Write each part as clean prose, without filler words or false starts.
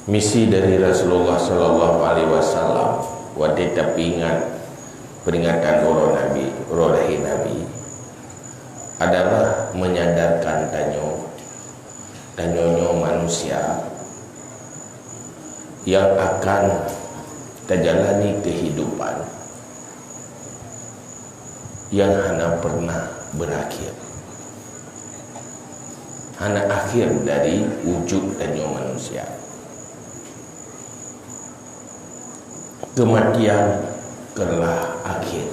Misi dari Rasulullah Sallallahu Alaihi Wasallam waktu peringatan Roh Nabi adalah menyadarkan tanyonyo manusia yang akan terjalani kehidupan yang hanya pernah berakhir, hanya akhir dari wujud tanyo manusia. Kematian telah akhir,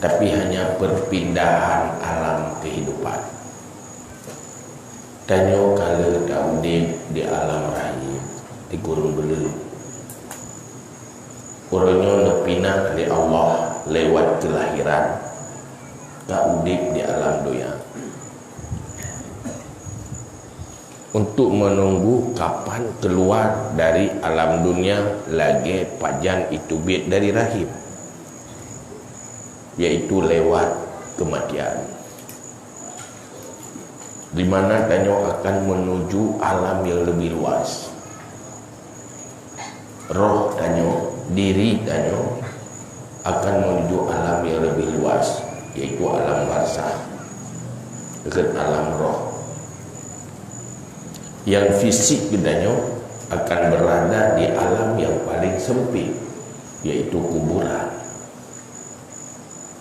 tapi hanya perpindahan alam kehidupan. Tanyo kala daudib di alam rahim di gurun belu, orangnya nepina oleh Allah lewat kelahiran, daudib di alam dunia, untuk menunggu kapan keluar dari alam dunia lagi pajan itu bit dari rahim, yaitu lewat kematian, di mana tanyo akan menuju alam yang lebih luas. Roh tanyo, diri tanyo akan menuju alam yang lebih luas, yaitu alam barzakh, dekat alam roh. Yang fisik tanyo akan berada di alam yang paling sempit, yaitu kuburan.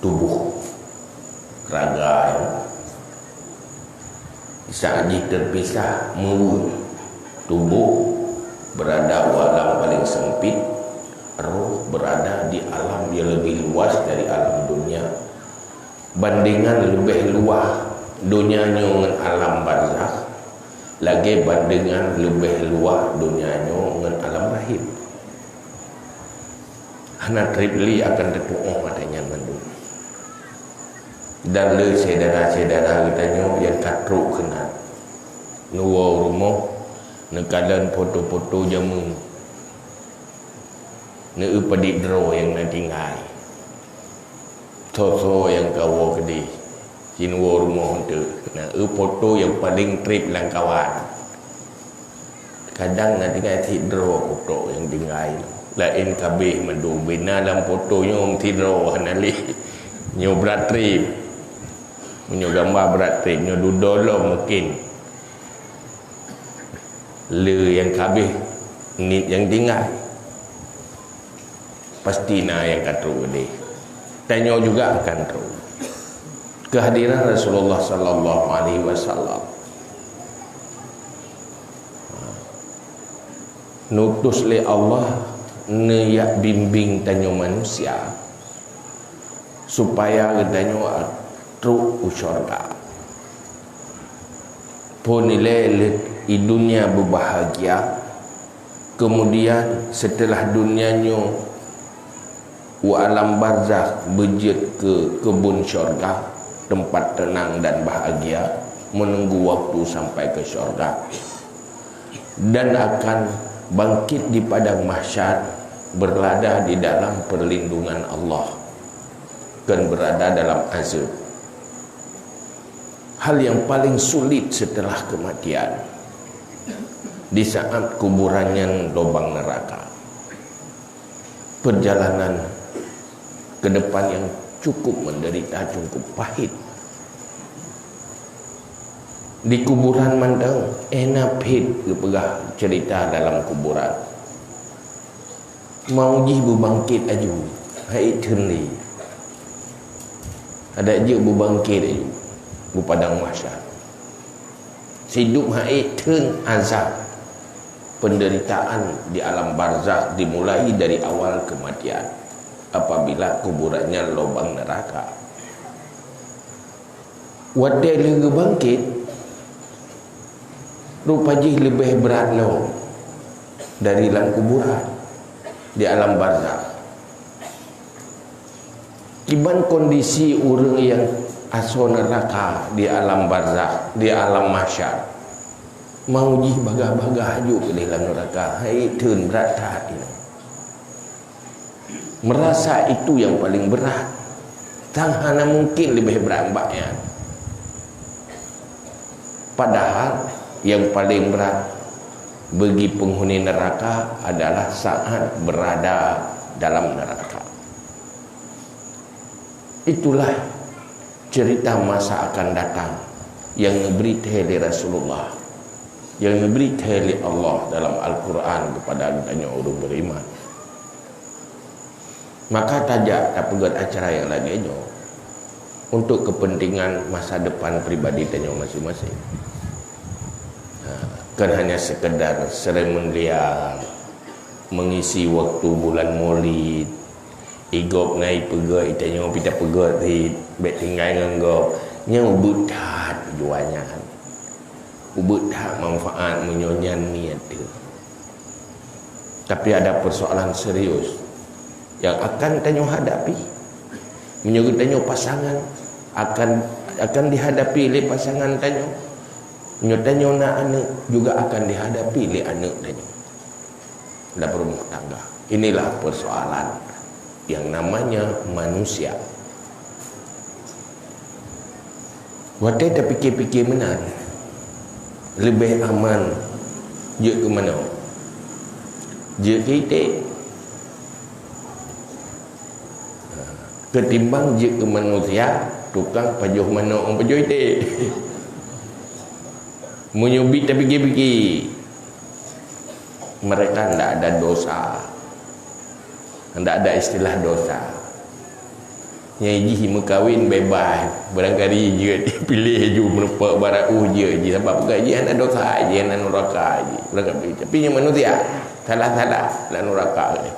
Tubuh raga saat terpisah mulut, tubuh berada di alam paling sempit, roh berada di alam yang lebih luas dari alam dunia. Bandingan lebih luas dunianya dengan alam barzakh, lagi bandingan lebih luas dunianya dengan alam rahim. Anak tripli akan tertuang matanya mandu. Dan le saudara-saudara katanya yang katruk kena nuwa rumah nekalan foto-foto jamu ne upadik dro yang nak tinggal so yang kawo kedi jinwa rumah tu nah foto yang paling trip lang kawan kadang nak tinggal tidro foto yang tinggal lain kabeh mandu bina dalam fotonya om tidro hanali nyo berat trip punya gambar berat trip nyo dudolo mungkin le yang kabeh ni yang tinggal pasti na yang katru ni tanyo juga akan terus kehadiran Rasulullah Sallallahu Alaihi Wasallam nutus le Allah neyak bimbing tanyo manusia supaya tanyo truk usyurga pun nilai di dunia berbahagia, kemudian setelah dunianya wa alam barzakh berjet ke kebun syurga, tempat tenang dan bahagia, menunggu waktu sampai ke syurga, dan akan bangkit di padang mahsyar, berada di dalam perlindungan Allah dan berada dalam azab. Hal yang paling sulit setelah kematian, di saat kuburannya lubang neraka, perjalanan ke depan yang cukup menderita, cukup pahit. Di kuburan mandang enak hit kepegah cerita dalam kuburan mau ji berbangkit aju hai tenli ada je berbangkit aju di padang mahsyar hidup hai ten azab penderitaan di alam barzakh dimulai dari awal kematian apabila kuburannya lubang neraka. Wadai lagi bangkit rupanya lebih berat lo dari dalam kuburan di alam barzakh. Kiban kondisi orang yang aso neraka di alam barzakh, di alam mahsyar, mau ji bagah-bagah aju ke dalam neraka, hai turun berat hati. Merasa itu yang paling berat, tanghana mungkin lebih berat mbaknya. Padahal yang paling berat bagi penghuni neraka adalah saat berada dalam neraka. Itulah cerita masa akan datang yang diberitahu oleh Rasulullah, yang diberitahu oleh Allah dalam Al-Quran kepada adanya orang beriman. Maka tajak tak pegat acara yang lainnya untuk kepentingan masa depan pribadi tanya masing-masing. Kan hanya sekedar seremonial mengisi waktu bulan Maulid, igop ngai pegat itanya pita pegat di bet tinggal nganggo nya ubut tat tujuannya, ubut tak manfaat menyonyan niat dia. Tapi ada persoalan serius yang akan tanyo hadapi, menyuruh tanyo pasangan akan dihadapi oleh pasangan tanyo, menyuruh tanyo nak anak juga akan dihadapi oleh anak tanyo dalam rumah tangga. Inilah persoalan yang namanya manusia. Wadah tak fikir-fikir benar, lebih aman je ke mana? Je kita ketimbang je ke manusia tukang pajuh mana orang pajuh itu. Menyubit tak fikir-fikir, mereka tidak ada dosa, tidak ada istilah dosa. Yang iji mengkawin bebas, barangkali je pilih je menupak barat je sebab bukan je anak dosa je, anak neraka je. Tapi yang manusia salah-salah lah neraka ni.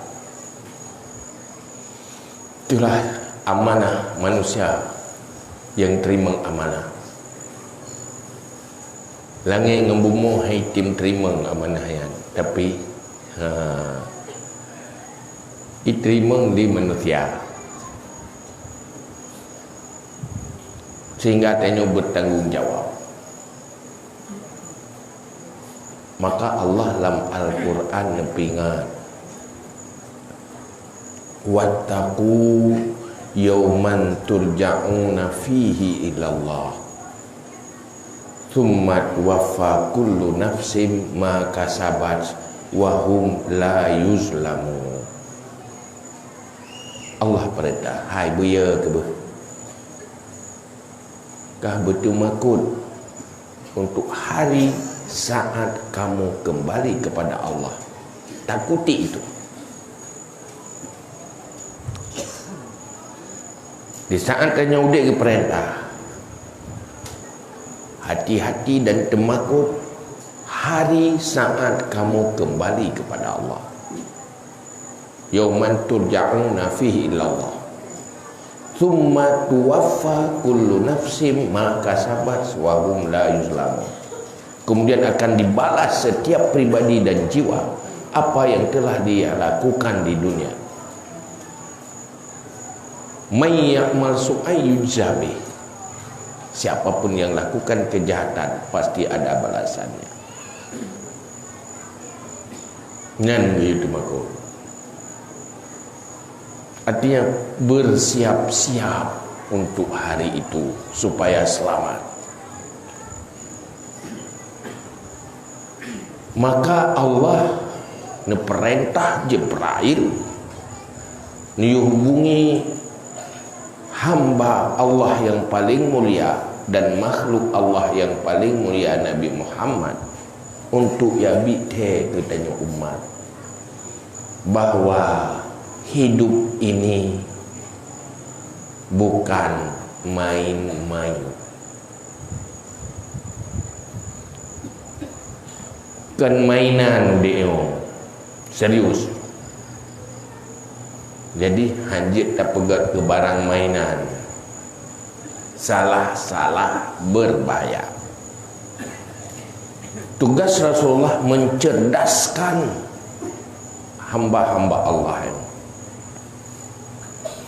Itulah amanah manusia yang terima amanah. Langit dengan bumi hai tim terima amanah yang, tapi diterima di manusia. Sehingga tanya bertanggungjawab. Maka Allah dalam Al-Quran ngepingat, wattaqu yawman turja'una fihi ilallah thumma tuwaffa kullu nafsin ma kasabat wa hum la yuzlamun. Allah perintah, hai buaya ke bah, kah betul makut untuk hari saat kamu kembali kepada Allah. Takuti itu. Di saat tanya udik ke perintah, hati-hati dan temakut hari saat kamu kembali kepada Allah. Yauman turja'una fihi ilallah thumma tuwaffa kullu nafsin ma kasabat wa hum la yuzlamun. Kemudian akan dibalas setiap pribadi dan jiwa apa yang telah dia lakukan di dunia. May ya'mal su'ay yujza bih. Siapapun yang lakukan kejahatan pasti ada balasannya. Nan begitu makhluk. Artinya bersiap-siap untuk hari itu supaya selamat. Maka Allah neperintah Jibril dihubungi hamba Allah yang paling mulia dan makhluk Allah yang paling mulia Nabi Muhammad untuk ya bite ketanya umat bahwa hidup ini bukan main-main. Kan mainan dia serius. Jadi hanjit tak pegat ke barang mainan. Salah-salah berbahaya. Tugas Rasulullah mencerdaskan hamba-hamba Allah ini,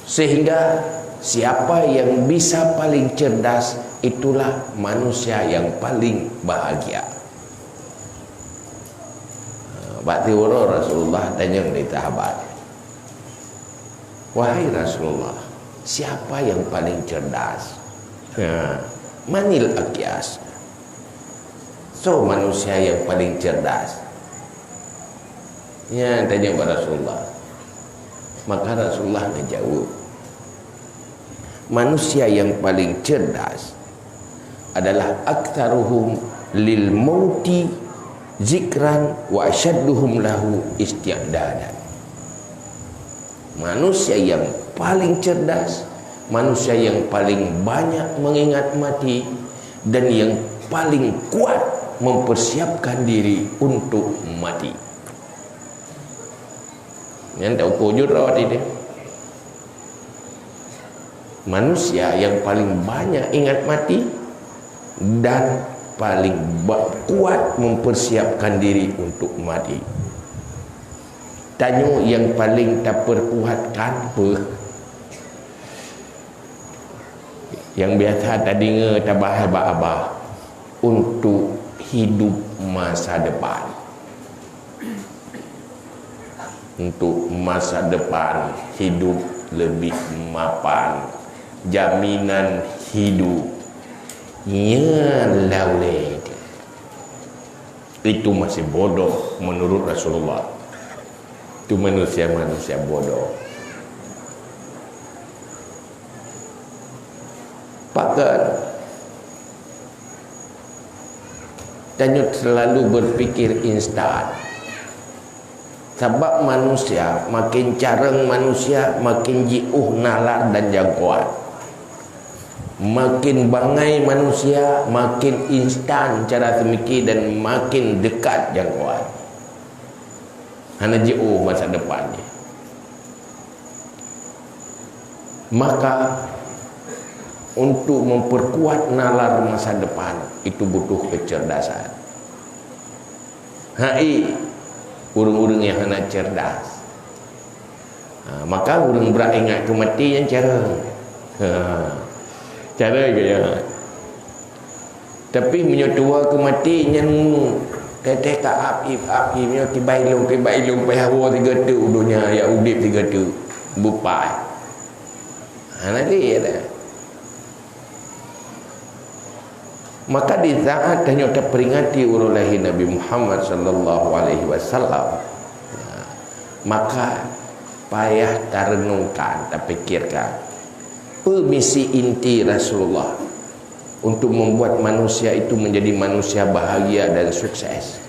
sehingga siapa yang bisa paling cerdas itulah manusia yang paling bahagia. Bakti wara Rasulullah tanya di sahabat, wahai Rasulullah, siapa yang paling cerdas? Manil akyas. So manusia yang paling cerdas Ya, tanya kepada Rasulullah. Maka Rasulullah menjawab, manusia yang paling cerdas adalah aktsaruhum lil mauti zikran wa asyadduhum lahu isti'dadan. Manusia yang paling cerdas, manusia yang paling banyak mengingat mati, dan yang paling kuat mempersiapkan diri untuk mati. Yang tahu kujur rawat ini. Manusia yang paling banyak ingat mati dan paling kuat mempersiapkan diri untuk mati. Tanya yang paling tak perkuatkan apa? Yang biasa tadi tabah abah untuk hidup masa depan. Untuk masa depan hidup lebih mapan, jaminan hidup ya laulid. Itu masih bodoh menurut Rasulullah. Itu manusia bodoh. Pakat dan selalu berpikir instan. Sebab manusia makin careng, manusia makin jiuh nalar dan jangkauan. Makin bangai manusia, makin instan cara semiki dan makin dekat jangkauan. Hanya jiuh masa depannya. Maka untuk memperkuat nalar masa depan itu butuh kecerdasan. Urang-urang yang hendak cerdas, maka urang beringat kematian cara gaya. Tapi menyotua kematian kata api nya tibailung pahwa 3 tu dunia ya udip 3 tu bupai. Nanti ada. Maka di saat hanya terperingati oleh Nabi Muhammad sallallahu alaihi wasallam, maka payah terenungkan, terpikirkan misi inti Rasulullah untuk membuat manusia itu menjadi manusia bahagia dan sukses.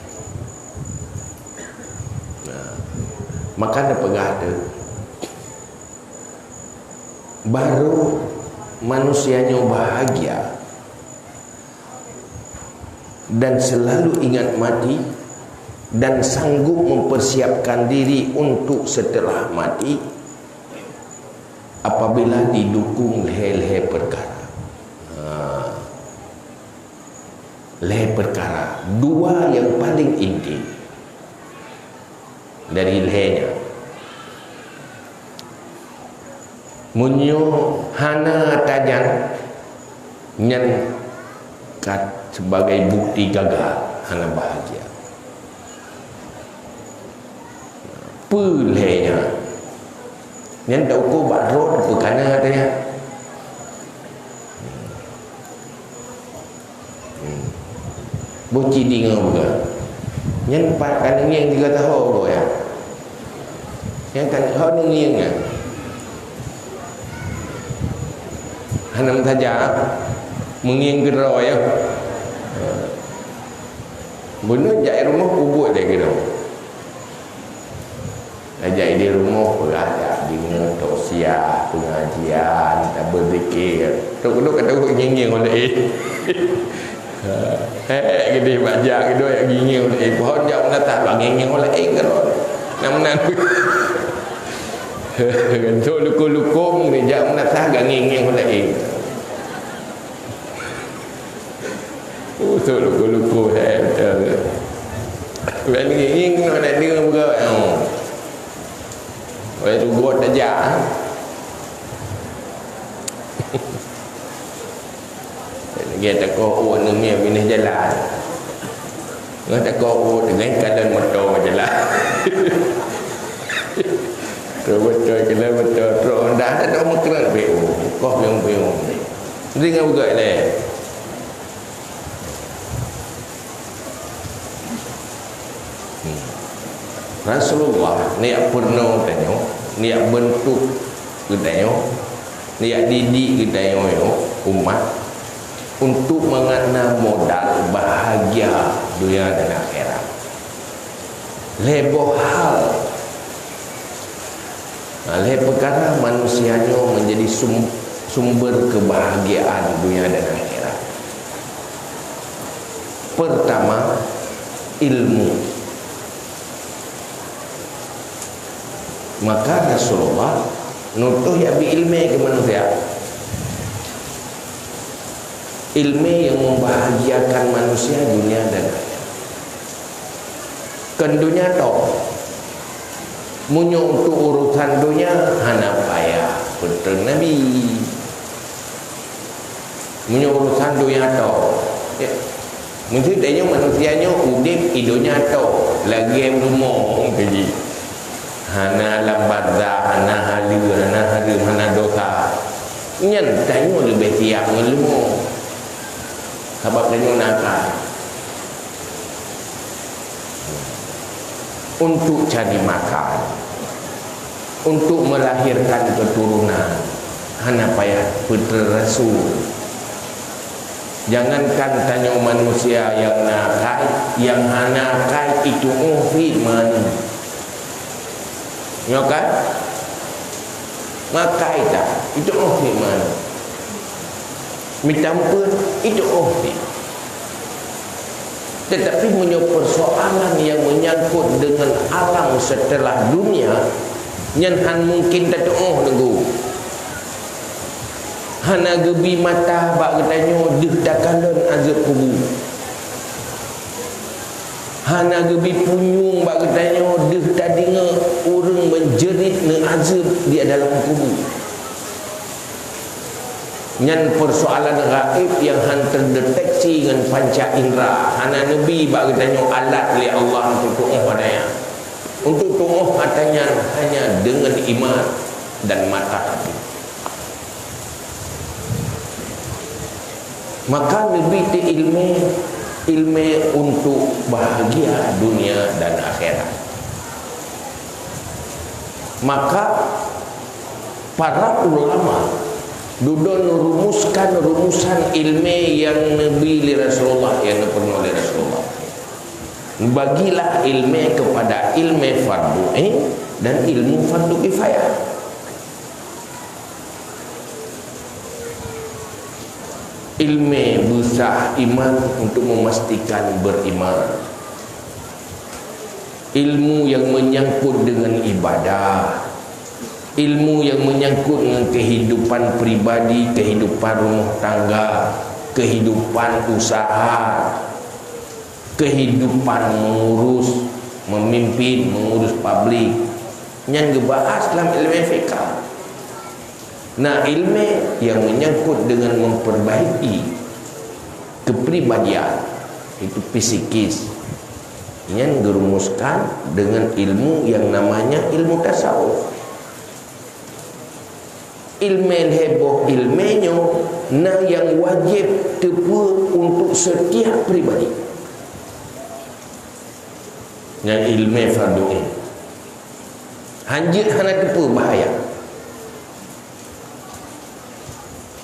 Maka ada pegada baru manusianya bahagia dan selalu ingat mati dan sanggup mempersiapkan diri untuk setelah mati apabila didukung leher-leher perkara. Leher perkara dua yang paling inti dari lehernya. Munyo hana tajan nyen kat sebagai bukti gagal hana bahagia. Pelehnya nyen dak ukur barot pekana katanya. Boci dingau juga. Nyen pakan yang 3 tahun go ya. Yang kan hau ngieng ya. Hanam saja mengieng geroi ya. Benar jai rumah kubur dia gitu. Jai di rumah berada di tausiah, pengajian, tak berzikir. Tok-tok kata ngieng oleh gede baca gitu ya gini oleh pohon jauh nata banging oleh kalau namanya kan so luku ni jauh nata ganging oleh so luku ben nging ada dia buka oleh tu buat aja dia tak kau ni minah jalan. Nggak tak kau dengan keadaan motor jalan. Terus keadaan motor terus dah ada makran PO. Kau yang PO. Ringan juga ni. Rasulullah niat pernah tanya, niat bentuk kita niat didik kita umat untuk mengenal modal bahagia dunia dan akhirat. Leboh hal, perkara manusianya menjadi sumber kebahagiaan dunia dan akhirat. Pertama, ilmu. Maka Rasulullah nutuh ya bi ilmi ke manusia, ilmi yang membahagiakan manusia dunia dan akhirat. Kan dunia tau munyo untuk urusan dunia hana payah betul Nabi. Munyo urusan dunia tau ya. Mungkin tanya manusianya udip idonya tau lagi rumah pergi hana lambarda, hana halu, hana dosa. Nyan tanya lebih tiap ngelemu. Sebab tanya nakal. Untuk cari makan, untuk melahirkan keturunan, hana payah putra Rasul. Jangankan tanya manusia yang nakal, yang hana nakal itu firman. Ya kan? Maka itu firman. Minta ampun itu tetapi punya persoalan yang menyangkut dengan alam setelah dunia yang mungkin tak nunggu hana gebi mata bak katanya deh takalon azab kubur, hana gebi punyung bak katanya deh tadinga urang menjerit ne azab di dalam kubur. Nyan persoalan gaib yang terdeteksi dengan panca indera. Hana Nabi bak katanya alat li Allah untuk tu'uh padanya. Untuk tu'uh katanya hanya dengan iman dan mata hati. Maka Nabi itu ilmu untuk bahagia dunia dan akhirat. Maka para ulama duduk merumuskan rumusan ilmi yang Nabi li Rasulullah yang pernah oleh Rasulullah. Bagilah ilmi kepada ilmi fardu dan ilmu fardu kifayah. Ilmi besar iman untuk memastikan beriman. Ilmu yang menyangkut dengan ibadah, ilmu yang menyangkut dengan kehidupan pribadi, kehidupan rumah tangga, kehidupan usaha, kehidupan mengurus, memimpin, mengurus publik, yang dibahas dalam ilmu fiqh. Nah, ilmu yang menyangkut dengan memperbaiki kepribadian itu psikis, yang dirumuskan dengan ilmu yang namanya ilmu tasawuf. Ilmu heboh ilmunya nah yang wajib tepu untuk setiap pribadi. Yang ilmu fardu ini hanjit hana tepu bahaya.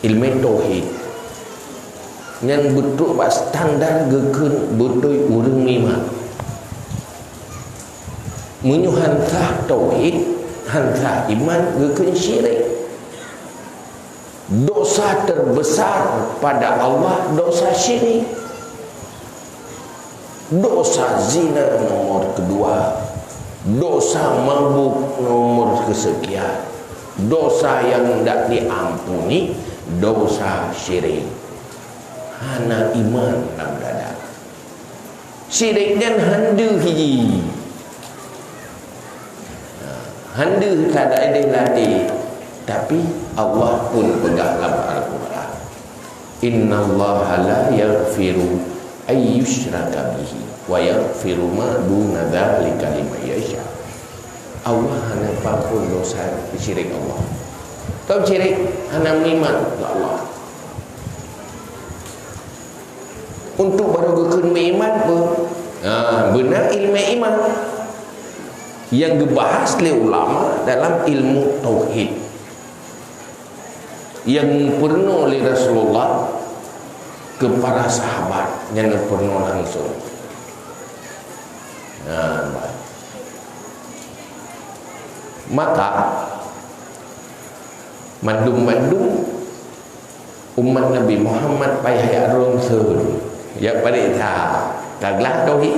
Ilmu tauhid yang betul pak standar geken betul urang lima menyuhan sah tauhid hantah iman geken syirik. Dosa terbesar pada Allah dosa syirik, dosa zina nomor kedua, dosa mabuk nomor kesekian, dosa yang tidak diampuni dosa syirik. Hana iman dalam dada syirik dan handu hiji handu tak ada latih. Tapi Allah pun pegang dalam Al-Quran, innallaha la yaghfiru ayyushraka bihi wa yaghfiru ma duna dzalika liman yasha. Allah hanya ampun dosa syirik Allah. Tahu syirik hanya iman ke Allah. Untuk baru gekun iman pun benar ilmu iman. yang dibahas oleh ulama dalam ilmu tauhid, yang pernah oleh Rasulullah kepada sahabat yang pernah langsung. Maka mandum-mandum umat Nabi Muhammad payah rom sur ya parita kaglah tauhid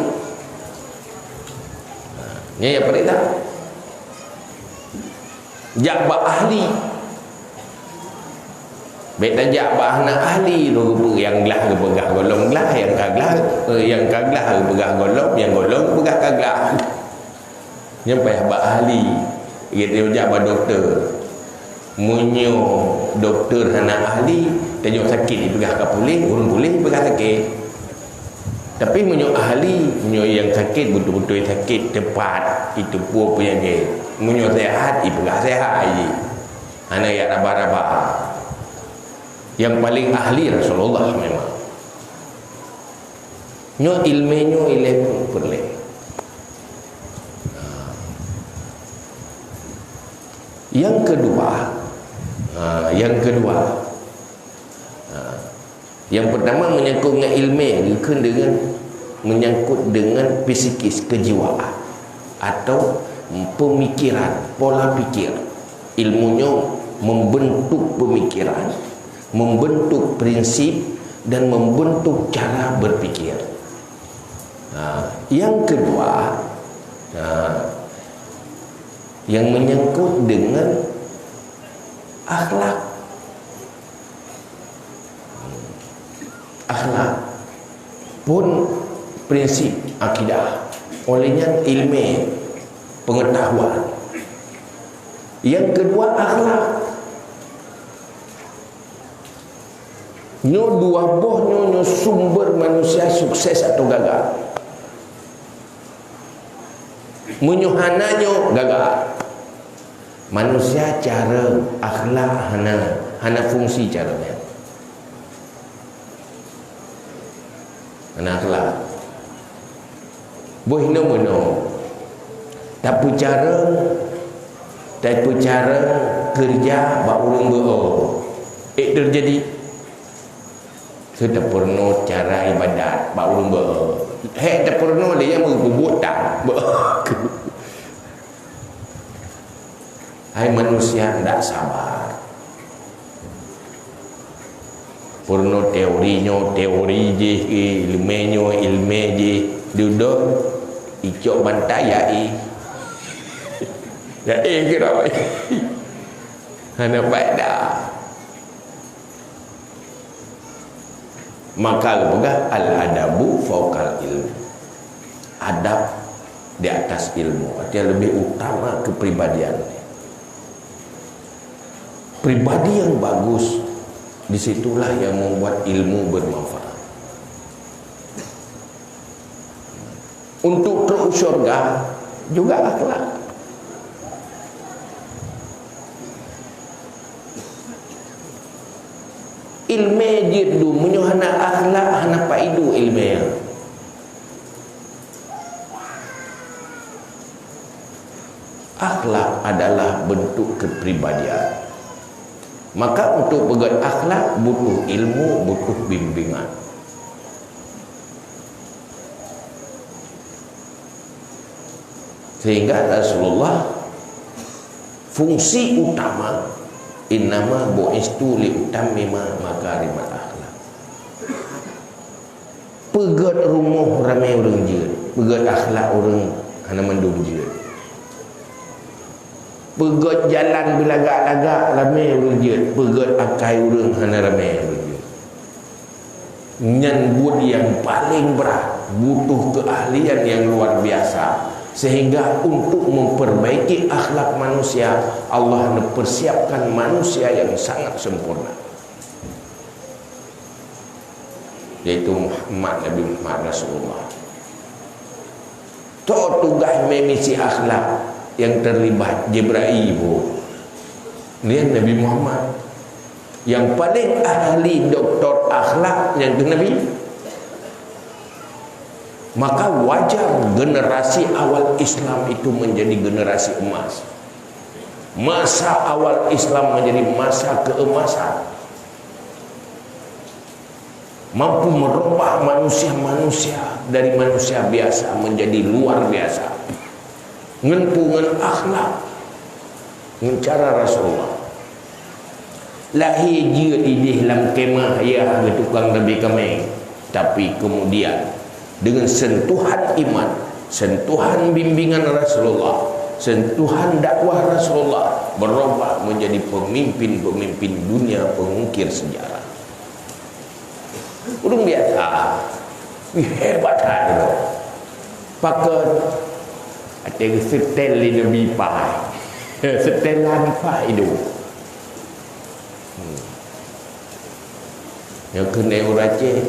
ya parita jak ba ahli beda jak ba ahli tu yang gelah pegah golong gelah yang kaglah pegah golong yang golong pegah kaglah yang payah ba ahli gitu jak ba doktor munyo doktor hana ahli tanya sakit dipegah ke pulih urang pulih pegah sakit, tapi munyo ahli munyo yang sakit betul-betul sakit tepat itu pun penyakit, munyo sehat pegah sehat aja hana ya raba-raba. Yang paling ahli Rasulullah memang nyo ilmenyo ilmu perle. Yang kedua yang pertama menyangkut dengan ilmu dengan menyangkut dengan psikis, kejiwaan atau pemikiran, pola pikir. Ilmunya membentuk pemikiran, membentuk prinsip dan membentuk cara berpikir. Yang kedua yang menyangkut dengan akhlak. Akhlak pun prinsip akidah, olehnya ilmu pengetahuan. Yang kedua akhlak. Nyo dua boh nyo sumber manusia sukses atau gagal. Menyuhananyo gagal. Manusia cara akhlak hana fungsi caranya. Hana akhlak. Boh no. Tapi cara kerja bak urang beo. Terjadi sudah pernah cara ibadat bak urang beo. Tak pernah dia membuat tak. Hai manusia tidak sabar. Purno teorinya teori je, ilmunya ilmu je, duduk icok bantai ya kira hana pada. Maka pegah al-adabu fawqal ilmu. Adab di atas ilmu, artinya lebih utama kepribadian. Pribadi yang bagus, disitulah yang membuat ilmu bermanfaat. Untuk terus surga juga akhlak. Ilmu jidu menyuhana akhlak hana paidu ilmu. Akhlak adalah bentuk kepribadian. Maka untuk pegat akhlak butuh ilmu, butuh bimbingan. Sehingga Rasulullah fungsi utama innama bu'istu li utammima makarimat akhlak. Pegat rumah ramai orang je, pegat akhlak orang hana mandum je. Pegat jalan belagak-lagak ramai orang je, pegat akai orang hana ramai orang je. Nyambut yang paling berat, butuh keahlian yang luar biasa. Sehingga untuk memperbaiki akhlak manusia, Allah mempersiapkan manusia yang sangat sempurna, yaitu Nabi Muhammad Rasulullah. Tugas memisi akhlak yang terlibat Jibril dia Nabi Muhammad yang paling ahli doktor akhlak yang Nabi. Maka wajar generasi awal Islam itu menjadi generasi emas. Masa awal Islam menjadi masa keemasan, mampu merubah manusia-manusia dari manusia biasa menjadi luar biasa, ngenpungan akhlak dengan cara Rasulullah. Lahir je idih dalam kemah ya ke tukang lebih kami, tapi kemudian dengan sentuhan iman, sentuhan bimbingan Rasulullah, sentuhan dakwah Rasulullah, berubah menjadi pemimpin-pemimpin dunia, pengukir sejarah. Orang biasa hebat itu pakai ada setel di lebih pai setelan pai itu yang kena orang Aceh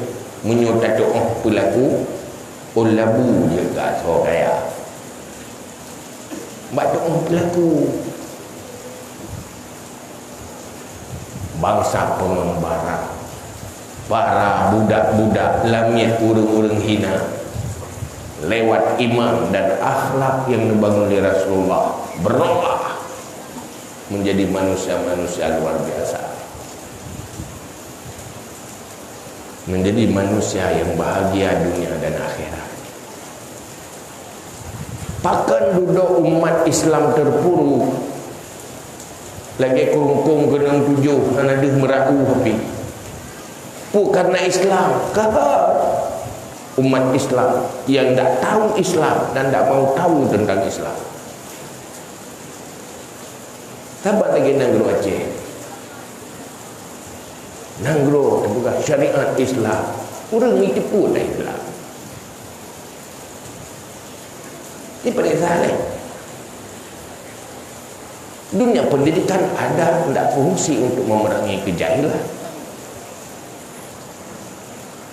menyutat doa pelaku olabu juga so kaya buat doa pelaku bangsa pengembara, para budak-budak lamiat urang-urang hina lewat iman dan akhlak yang dibangun oleh Rasulullah berubah menjadi manusia-manusia luar biasa, menjadi manusia yang bahagia dunia dan akhirat. Pakan duduk umat Islam terpuruk lagi kongkong kenang tujuh ada meraku tapi bukan karena Islam, umat Islam yang tak tahu Islam dan tak mau tahu tentang Islam. Sahabat lagi Nanggro Aceh, Nanggro bukan syariat Islam, orang itu pun dah Islam. Ini perasaan ni. Dunia pendidikan ada tidak fungsi untuk memerangi kejahilan.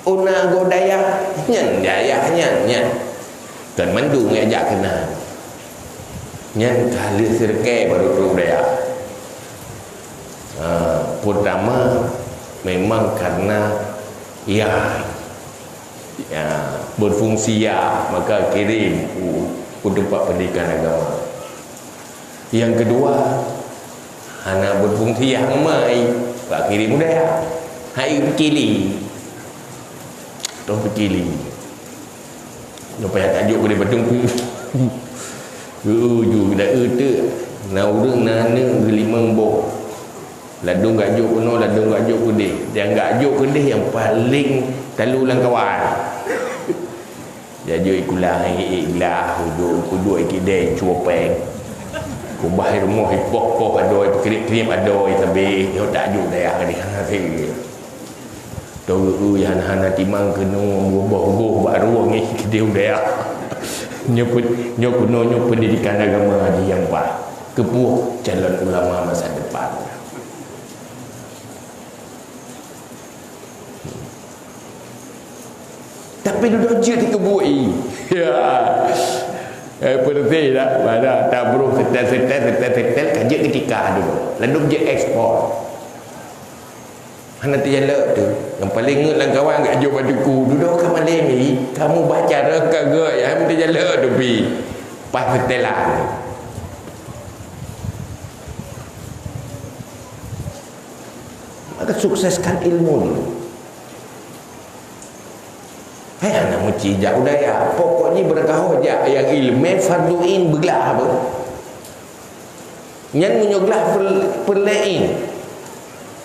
Una godaya nyan daya nyan kan mendung ajak kena nyan kali sirke baru daya. Pertama memang karena ya berfungsi ya maka kirim ke tempat pendidikan agama. Yang kedua anak berfungsi yang mai pak kirim daya hai kili Tuh berkili Nampak yang tajuk boleh bertungku Uju dah tu na urang nana gelimang bo ladung gajuk kuno ladung gajuk kudih yang gajuk kudih yang paling talu lang kawan jadi ikulah ilah kudu ikidai cuopeng kubah rumah hipok adoi krip adoi tapi yo tajuk dah ni hari Tahu yang hana timang kena ngubah baru ni dia udah nyok pendidikan agama di yang pak kepuh calon ulama masa depan. Tapi duduk je di kebui. Ya. Penting tak? Pada tabruk setel kaji ketika dulu. Lalu je ekspor. Hana terjalak tu yang paling ngelang kawan kat jom baduku duduk ke malam ni kamu baca reka ke yang terjalak tu pi pas setelan maka sukseskan ilmu dulu. Anak muci jak udaya pokoknya berkahau jak yang ilmu farduin belah apa yang menyoglah perlain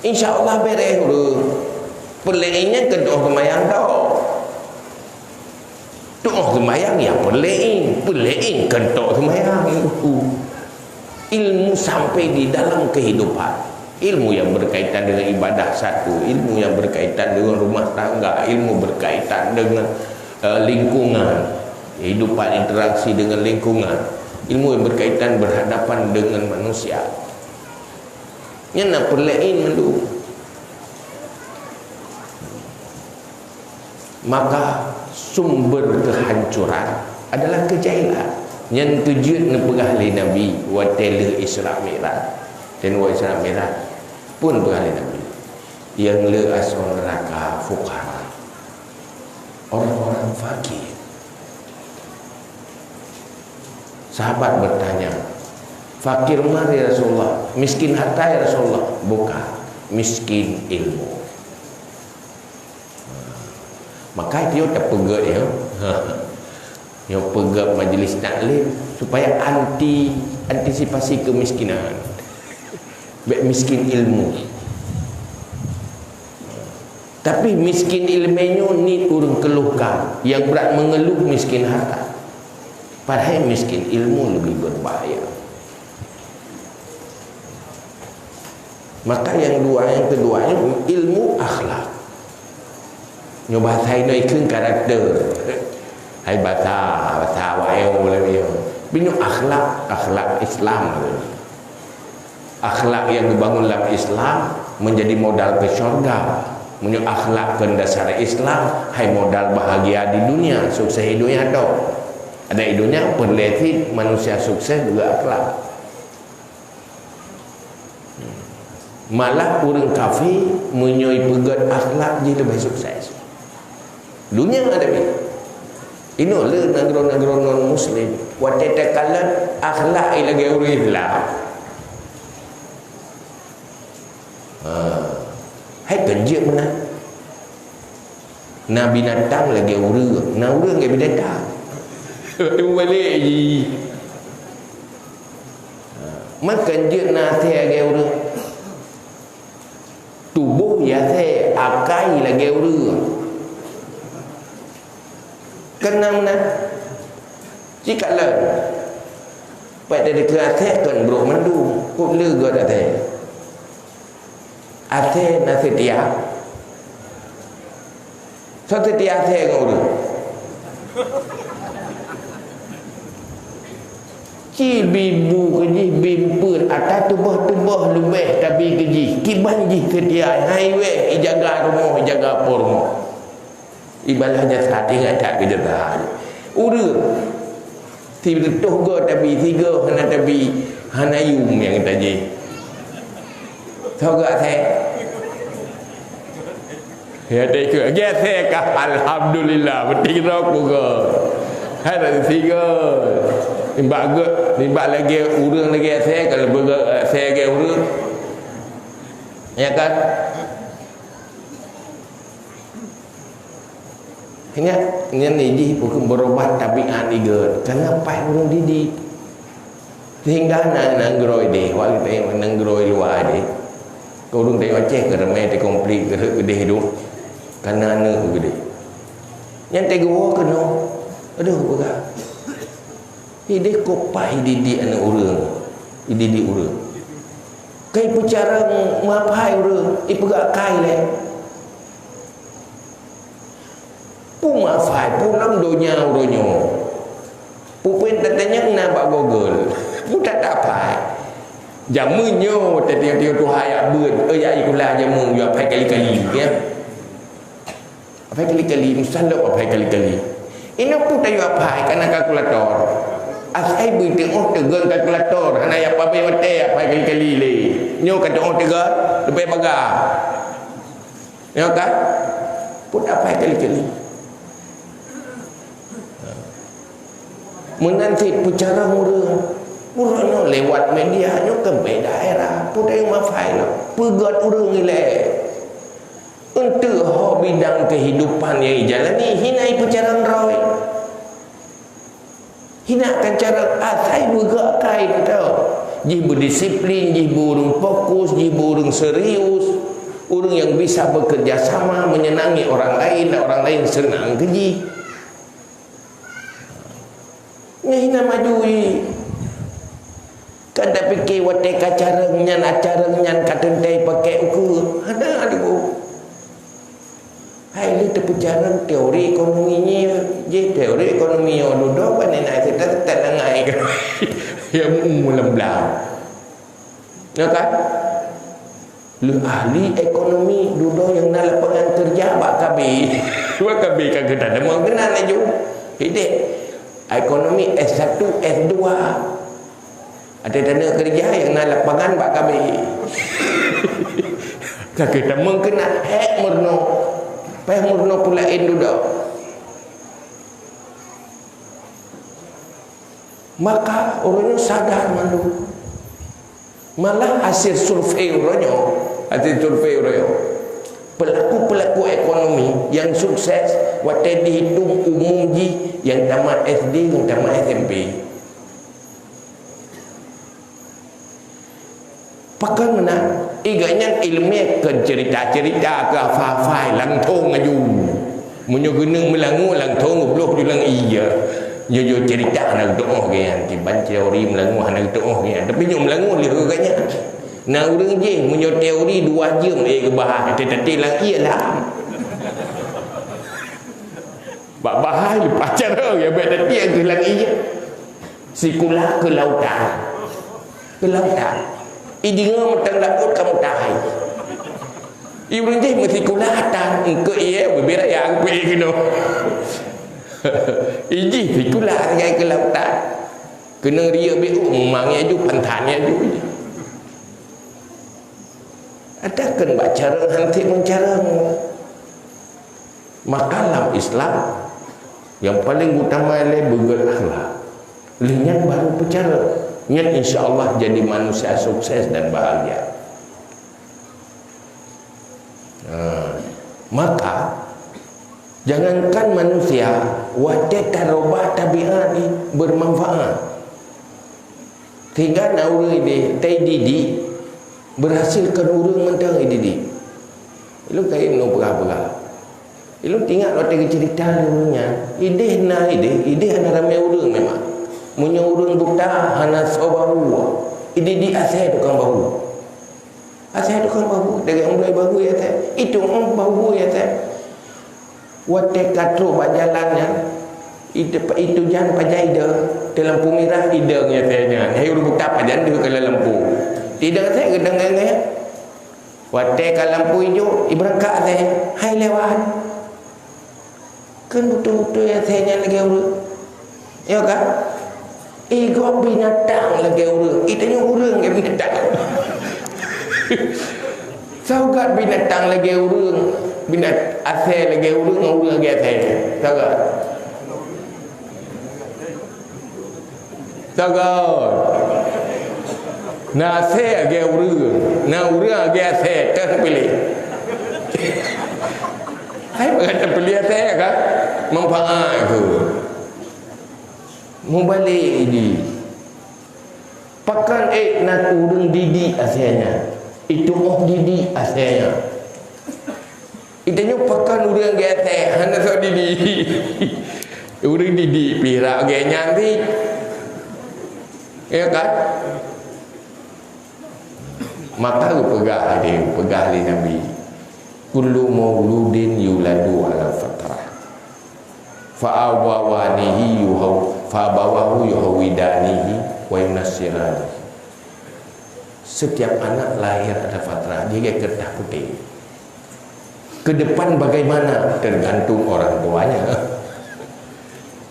InsyaAllah beres dulu. Perlainnya ke doa kemayang tau. Doa kemayang yang perlain ke doa kemayang. Ilmu sampai di dalam kehidupan. Ilmu yang berkaitan dengan ibadah satu, ilmu yang berkaitan dengan rumah tangga, ilmu berkaitan dengan lingkungan, kehidupan interaksi dengan lingkungan, ilmu yang berkaitan berhadapan dengan manusia. Yang nak perlain dulu. Maka sumber kehancuran adalah kejahilan. Yang tujuan nepegahli Nabi wa tele Isra Mi'raj dan wa Isra Mi'raj pun pegahli Nabi. Yang le asal neraka fuqara. Orang-orang fakir Sahabat bertanya, fakir mah ya Rasulullah, miskin harta ya Rasulullah? Bukan, miskin ilmu. Maka dia tak pegat ya. Dia pegat majlis taklim supaya antisipasi kemiskinan. Baik miskin ilmu. Tapi miskin ilmunya ni urang keluhkan. Yang berat mengeluh miskin harta. Padahal miskin ilmu lebih berbahaya. Maka yang kedua ilmu akhlak. Nyoba thay noi khưng karakter. Hai bahasa wayo boleh. Binu akhlak Islam. Akhlak yang dibangun dalam Islam menjadi modal ke syurga. Menyo akhlak ke dasar Islam hai modal bahagia di dunia, sukses hidupnya tu. Ada hidupnya perleti manusia sukses juga akhlak. Malah orang kafir menyoi pegat akhlak jadi lebih sukses. Dunia ada ni. Ini le negara-negara non muslim. Watete kalan akhlak lagi orang Islam. Hai kerja mana? Nabi binatang lagi orang. Nah orang lagi binatang. Balik je. Makan je nasi lagi orang. Tubuh ya saya akai lagi orang. Kenang nak? Jika lah, pada dekat kan bro mandu, kau lega dah teh. Ate nasi dia, satu dia ate nguru. Ci bibu keji bimpun atas tubuh lebih tapi keji kiban ji sedia highway jaga rumah jaga pormo. Ibalahnya saat ingat tak kejataan. Urut tiba tuh go tapi tiga hana tapi hana yum yang tadi. Tahu tak saya? Ya dek, ya saya kah alhamdulillah betul aku ke. Ada tiga. Timbak lagi urang lagi saya kalau saya lagi urang. Ya kan? Ingat ni bukan berobat tabiat juga. Kenapa orang didik? Sehingga nanggroi deh, waktu tengok nanggroi luar deh. Kau orang tengok cek ke ramai terkomplik ke gede hidup. Karena anak gede. Yang tegur kena. Aduh berat. Dia kopai didik anak orang. Didik orang. Kai bicara mapai orang, ipegak kai leh. Puma fai pulang dunia uronyo. Pupin tetenya nampak Google. Putat dapat. Jamunyo tetiang-tiang tu hayat ber. Ya ikulah jamu yo pai kali-kali ya. Pai kali-kali misalnya pai kali-kali. Ini pun tak yo pai karena kalkulator. Asai bui tengok tegang kalkulator. Hana ya apa pai mate pai kali-kali le. Nyo kata orang tegang lebih bagar. Ya kan? Pun pai kali-kali. Menanti bicara murah lewat media nyo ke daerah pun yang mafai lah pegat urang ile untuk bidang kehidupan yang jalani hinai bicara roy hinakan cara asai juga kain tau ji berdisiplin ji burung fokus ji burung serius urang yang bisa bekerja sama menyenangi orang lain dan orang lain senang keji. Hina majui kan tak fikir watai kacarengnya acarengnya katentai pakai ukur ada aduh hai li terpejarang teori ekonominya je teori ekonomi yang duduk kan nak kita tak lengai kan ya mulam-mulam ya kan lu ahli ekonomi duduk yang nak lapangan kerja bak kabi kan kita ada mau kenal aja hidup ekonomi S1, S2 ada dana kerja yang nak lapangan bak kami kita mengkena hek murno peh murno pulain duduk maka orangnya sadar malu. Malah hasil survei orangnya, pelaku-pelaku ekonomi yang sukses waktu dihitung umum ji, yang tamat SD, yang tamat SMP. Pakai mana? Igaknya ilmiah ke cerita-cerita ke hafal langtong aju. Munyo gunung melangu langtong beloh julang iya. Yo cerita anak doa kan, tiban teori melangu anak doa kan. Tapi nyo melangu lihat agaknya. Nah urang je munyo teori 2 jam ke bahas tetapi lang iyalah. Bak bahas pacar ya beda dia ke lang iya. Sikula ke lautan. Ke lautan. Idinga matang lakut kamu tahai. Ibu je mesti kulatan engke ia berbeza yang aku kena. Iji fikulah ngai ke lautan. Kena ria beuk memangnya ju pantannya ju. Ada kan bacara nanti mencara. Maka dalam Islam yang paling utama ialah berakhlak. Linyan baru bicara. Niat insya-Allah jadi manusia sukses dan bahagia. Maka jangankan manusia, wajah tarobah tabiat ni bermanfaat. Sehingga naura ini didi berhasilkan urang mentang didi. Lu kayak no berapa? Lu tinggal waktu cerita lunya, ide ana ramai urang memang. Munyo urang buta hana sobahu. Ide di asai tukang bahu. Asai tukang bahu, dengan mulai bahu ya teh. Itu bahu ya teh. Wate katro bajalannya. Itu jangan pajai ide dalam lampu merah ide nya tehnya. Hai urang buta pajan dia kalau lampu. Tidak teh gedang nya. Wate ka lampu hijau ibrangka teh. Hai lewat. Kan betul-betul ya tehnya lagi urang. Ya kan? Ego binatang lagi urang. Itanya urang yang binatang. Saugat binatang lagi urang. Binat asal lagi urang lagi asal. Saugat. Saugat. Na asal lagi urang. Na urang lagi asal. Terpilih. Saya berkata pilih asal kan? Manfaat ke? Mubalik ini pakan nak urang didi asalnya itu didi asalnya itanya pakan urang gete hana so didi urang didi pira ge nyanti ya kan maka pegah li Nabi kullu mauludin yuladu ala fatrah fa'awawanihi fa'abawahu yuhawidanihi wa yunasirani. Setiap anak lahir ada fatrah, dia kertas putih. Ke depan bagaimana tergantung orang tuanya.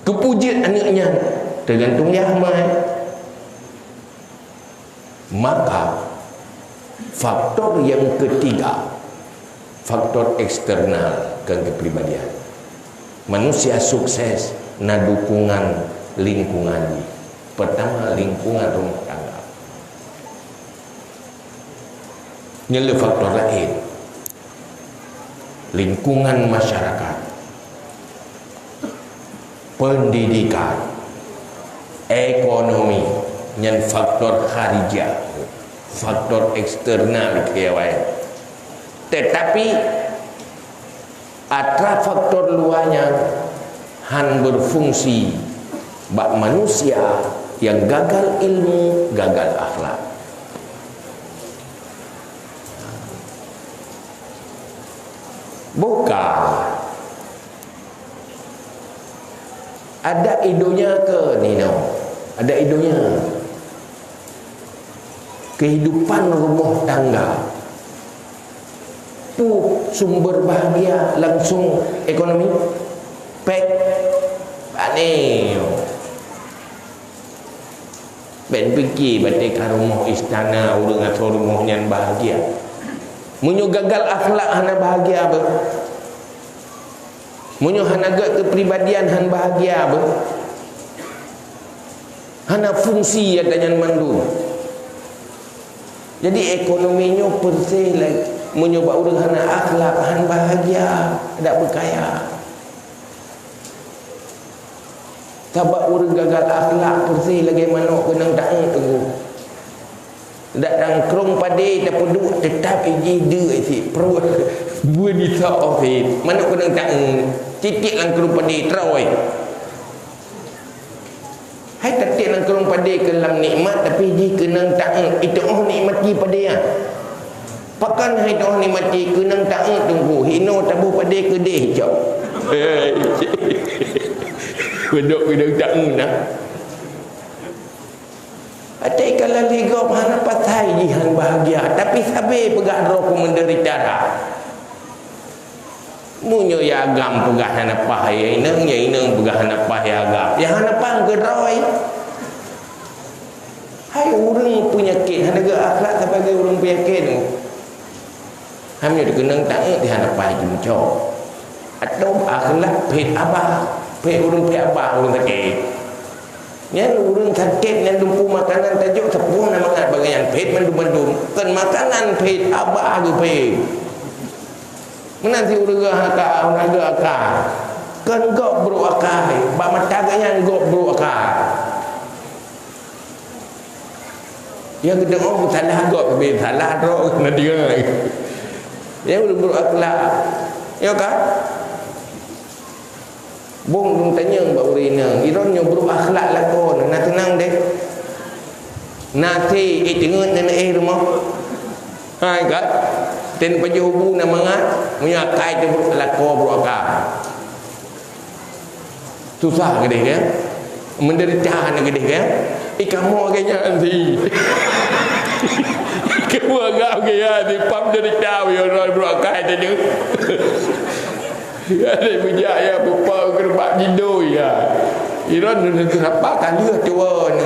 Kepujian anaknya tergantung Yahmai. Maka faktor yang ketiga, faktor eksternal ke kepribadian. Manusia sukses na dukungan lingkungan. Pertama lingkungan rumah tangga. Ini faktor lain. Lingkungan masyarakat. Pendidikan. Ekonomi. Yang faktor kharijah. Faktor eksternal kewayan. Tetapi atra faktor luarnya han berfungsi bak manusia yang gagal ilmu, gagal akhlak. Bukan ada idonya ke Nino, ada idonya kehidupan rumah tangga. Sumber bahagia langsung ekonomi pek aneh ben pergi batik rumah istana urang atau rumah yang bahagia munyo gagal akhlak hana bahagia apa munyo hana kepribadian han bahagia apa hana fungsi adanya mandu. Jadi ekonominya bersih lagi, mencoba orang hana akhlak, han bahagia, tak berkaya. Sebab orang gagal akhlak bersih lagi mana kena tak tunggu. Tak nangkrong padai tak peduk tetap iji dia isi perut buat di top it. Mana kena tak titik nangkrong padai terawai. Hai titik nangkrong padai kelam nikmat tapi ji kena tak itu nikmati padai ah. Pakan hai dah nikmati kena tak tunggu hino tabu padai kedih jauh. Bedok kena tak nak. Atai kalau ligop hana patai jihan bahagia tapi sabe pegah roh menderita dah. Munyo ya agam pegah hana pah ya inang pegah hana pah ya agam. Ya hana pang ke roi. Hai orang penyakit hana ke akhlak sebagai orang penyakit tu. Hamnya dikenang tak di hana pah jumco. Atau akhlak pet abah, pet orang pet abah orang sakit. Yang urang sakit yang lumpuh makanan tajuk tepung nama ngat bagian pet mandum-mandum kan makanan pet abah ke pet menanti urang akak kan gok bro akak ba mata ganyan gok bro akak yang gedeng oh salah gok be salah ro na dia yang bro akak ya kan bung dong tanya mbak urina iron nyo bro akhlak lakon nak tenang deh nasi tengok nenek rumah hai kat ten pajubu nama ngat punya kai tu bro lakon bro akak susah gede kan menderita nak gede kan ikan mo kayaknya nanti kamu agak gaya di pam derita yo bro akak tu ada bijak ya bupa gerbak jido ya. Iron ni kenapa kan dia tua ni.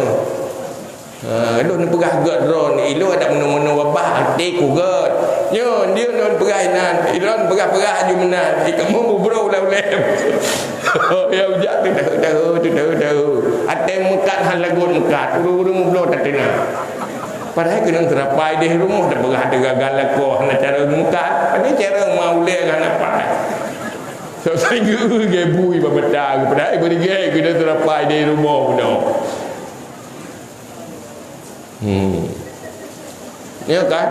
Lu ni pegah gad ron ilu ada menu-menu wabah ati ku gad. Nyo dia non pegah nan Iron pegah-pegah ju menan. Kamu bro lem. Ya bijak tu dah. Ate mekat hal lagun mekat. Urung bro tak tenang. Padahal kena terapai di rumah dah pegah ada gagal lakoh nak cara mekat. Ada cara mau lek kan apa. So saya gaya bui berbedak pada ibu dia kena terapai di rumah punya. Ya kan?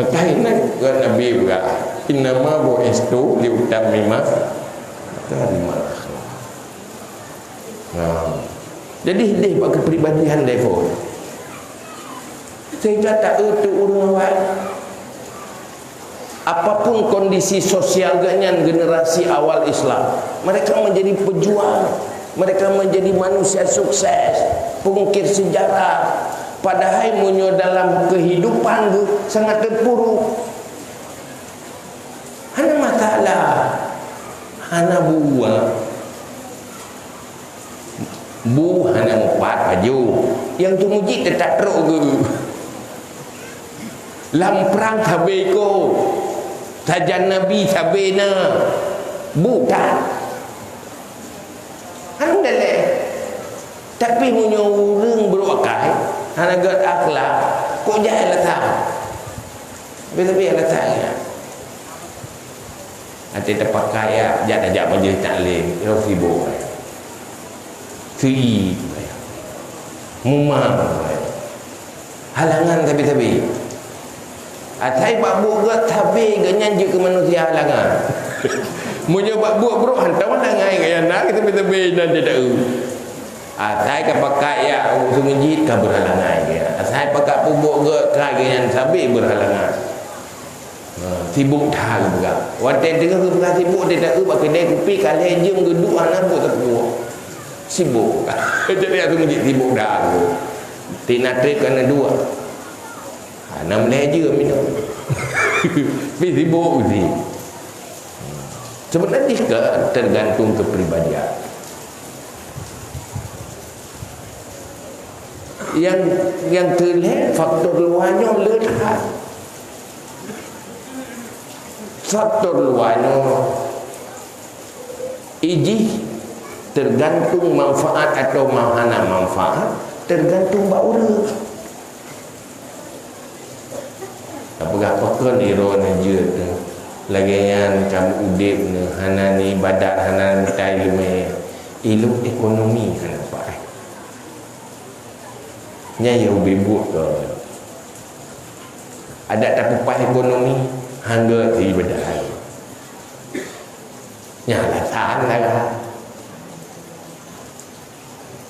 Kainan dengan Nabi juga. Innama bu'istu liutammima karimah. Jadi dia buat kepribadian dia pun. Saya tak itu orang awal. Apapun kondisi sosial generasi awal Islam, mereka menjadi pejuang, mereka menjadi manusia sukses, pengukir sejarah. Padahal munyo dalam kehidupan tu sangat terpuruk. Hana masalah, hana buah, hana empat baju. Yang tu mujik tetap teruk ke? Lamprang tabeko. Sajan Nabi sabena bukan handale tapi munyo urang beruakai hanagat akhlak kok jahil lah bila-bila lah saya ati dapat kaya jat-jat majlis taklim ro sibuk si mumang halangan tapi atai bak buat tapi ganyan je ke manusia halangan. Munyo bak buat bro hantar halangan gaya nak kita betul-betul dan tidak atai ke pakai ya sumijit ka berhalangan dia. Atai pakai pubuk ke ganyan sabi berhalangan. Sibuk dah juga. Wate dengar ke bekas sibuk dia tak bak kedai kopi kali jam geduk anak buat tak buat. Sibuk. Jadi aku sumijit sibuk dah. Tina trip kena dua. 6 leja minum. Tapi sibuk ni. Sebenarnya tergantung kepribadian. Yang terlihat faktor luarnya letak. Faktor luarnya iji tergantung manfaat atau mahana manfaat, tergantung bak urang. Apa-apa kan iron aja tu. Lagian kamu udip ni, hana ni ibadat, hana minta ilmu, ilmu ekonomi kan apa? Nya yang bebuk ke. Ada tak upah ekonomi, hangga ibadat. Nya alasan lah.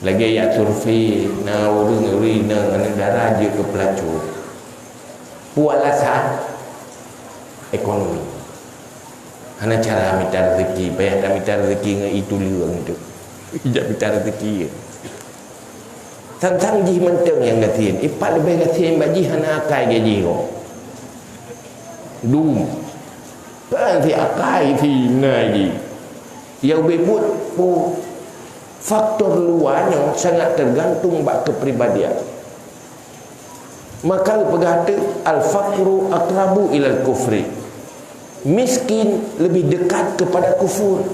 Lagi ya survei na urang-urang na negara je ke pelacur. Pualasan ekonomi. Hana cara minta rezeki, payah tak minta rezeki dengan itu liang tu. Tidak minta rezeki. Tentang ji mentang yang gatin, ipat lebih gatin bagi hana akai gaji ko. Dum. Kan si akai si naji. Yang bebut pu faktor luarnya sangat tergantung bak kepribadian. Maka pegata al-faqru aqrabu ilal kufri. Miskin lebih dekat kepada kufur.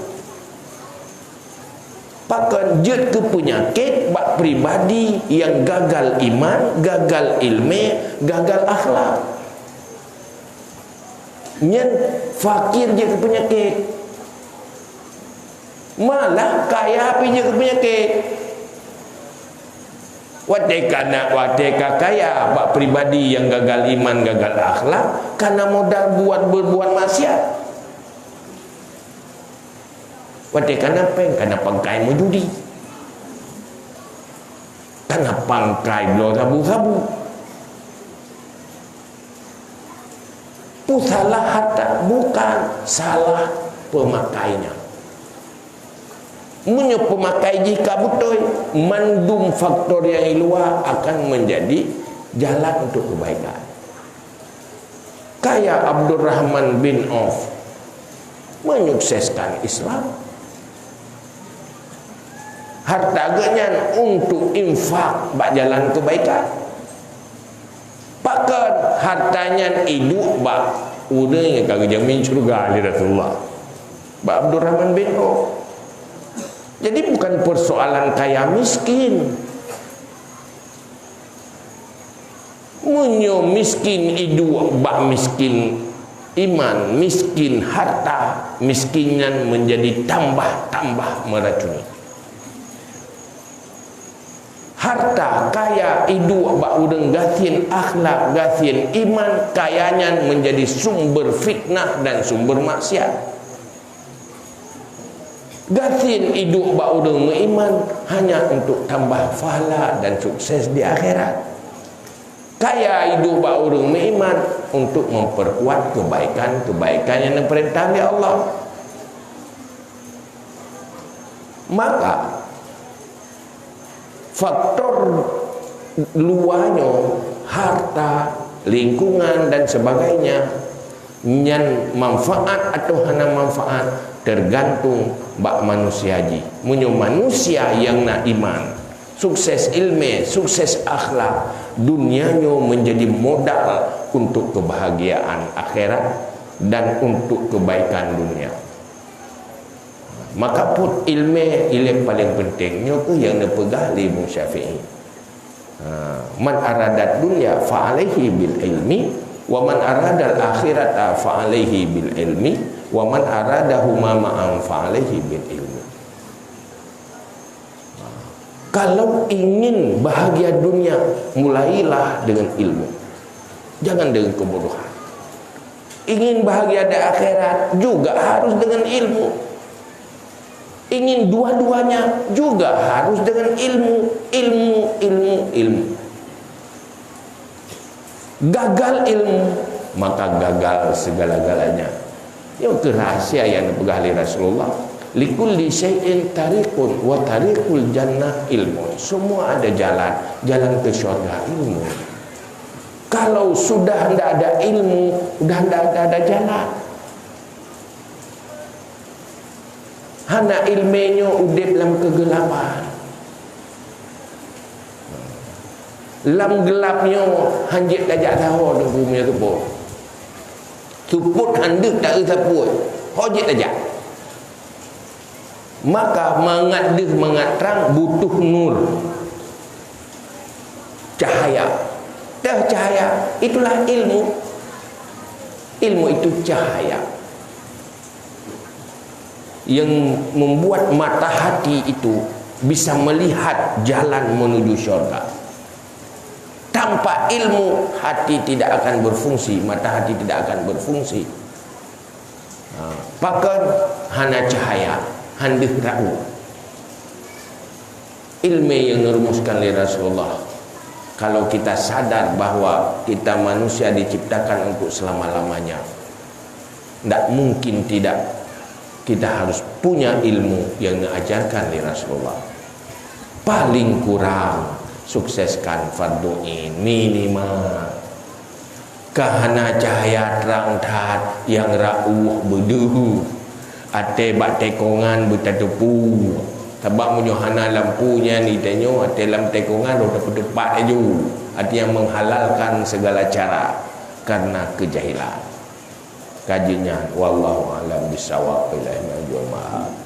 Pakan jet ke penyakit bak pribadi yang gagal iman, gagal ilmu, gagal akhlak. Nyen fakir je ke penyakit. Malah kaya pi je ke penyakit. Wateka kaya bak pribadi yang gagal iman, gagal akhlak karena modal berbuat maksiat. Wateka napeng karena pangkai menjudi, karena pangkai belum sabu-sabu. Salah harta bukan salah pemakainya. Munyo pemakai jika betul, mandum faktor yang luar akan menjadi jalan untuk kebaikan. Kayak Abdurrahman bin Auf menyukseskan Islam. Hartanya untuk infak bak jalan kebaikan. Pakan hartanya hidup bak udah yang kagak jamin surga ali Rasulullah. Bak Abdurrahman bin Auf. Jadi bukan persoalan kaya miskin. Munyo miskin hidup bak miskin iman, miskin harta, miskinnya menjadi tambah meracuni. Harta kaya hidup bak udeng gatin akhlak, gatin iman, kayanya menjadi sumber fitnah dan sumber maksiat. Gatin hidup bak udeng iman hanya untuk tambah pahala dan sukses di akhirat. Kaya hidup bak udeng iman untuk memperkuat kebaikan-kebaikan yang diperintah oleh Allah. Maka faktor luarnya, harta, lingkungan dan sebagainya, yang manfaat atau hana manfaat tergantung bak manusia ji. Munyo manusia yang nak iman, sukses ilmu, sukses akhlak, dunianya menjadi modal untuk kebahagiaan akhirat dan untuk kebaikan dunia. Maka pun ilmu paling pentingnya ke yang dipegah Imam Syafi'i. Man aradat dunya fa alaihi bil ilmi wa man aradal akhirata fa alaihi bil ilmi wa man aradahuma ma'an fa alaihi bil ilmi. Kalau ingin bahagia dunia, mulailah dengan ilmu, jangan dengan kebodohan. Ingin bahagia di akhirat juga harus dengan ilmu. Ingin dua-duanya juga harus dengan ilmu. Gagal ilmu, maka gagal segala-galanya. Yang rahasia yang dipegang oleh Rasulullah, likulli syai'in tariqun wa tariqul jannah ilmu. Semua ada jalan ke syurga ilmu. Kalau sudah tidak ada ilmu, sudah tidak ada jalan. Hana ilmunya udip dalam kegelapan. Lam gelapnya hanjit dajak tahu di bumi tepuk. Tuput handuk tak usah put. Hojit dajak. Maka mengat terang butuh nur, cahaya. Cahaya itulah ilmu. Ilmu itu cahaya yang membuat mata hati itu bisa melihat jalan menuju syurga. Tanpa ilmu, hati tidak akan berfungsi, mata hati tidak akan berfungsi. Pakan hana cahaya, handih ra'u. Ilmu yang merumuskan oleh Rasulullah. Kalau kita sadar bahwa kita manusia diciptakan untuk selama-lamanya, tidak mungkin tidak kita harus punya ilmu yang diajarkan oleh Rasulullah. Paling kurang sukseskan fardu in minimal kahana cahaya terang tat yang rauh berdehu ate bak tekongan bertetepu sebab munyohana lampunya ni tanyo ate lam tekongan ro tepat aja artinya menghalalkan segala cara karena kejahilan. Kajinya wallahu alam bisawab, ilahi majul ma'ad.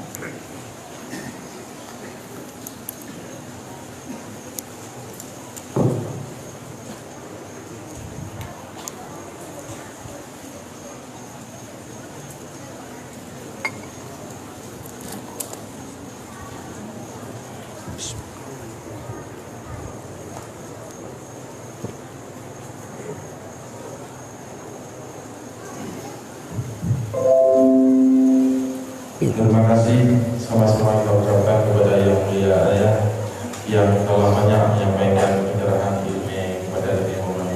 Terima kasih sama-sama kita ucapkan kepada Yang Mulia Ayah yang telah banyak menyampaikan pencerahan ilmu kepada Nabi Muhammad.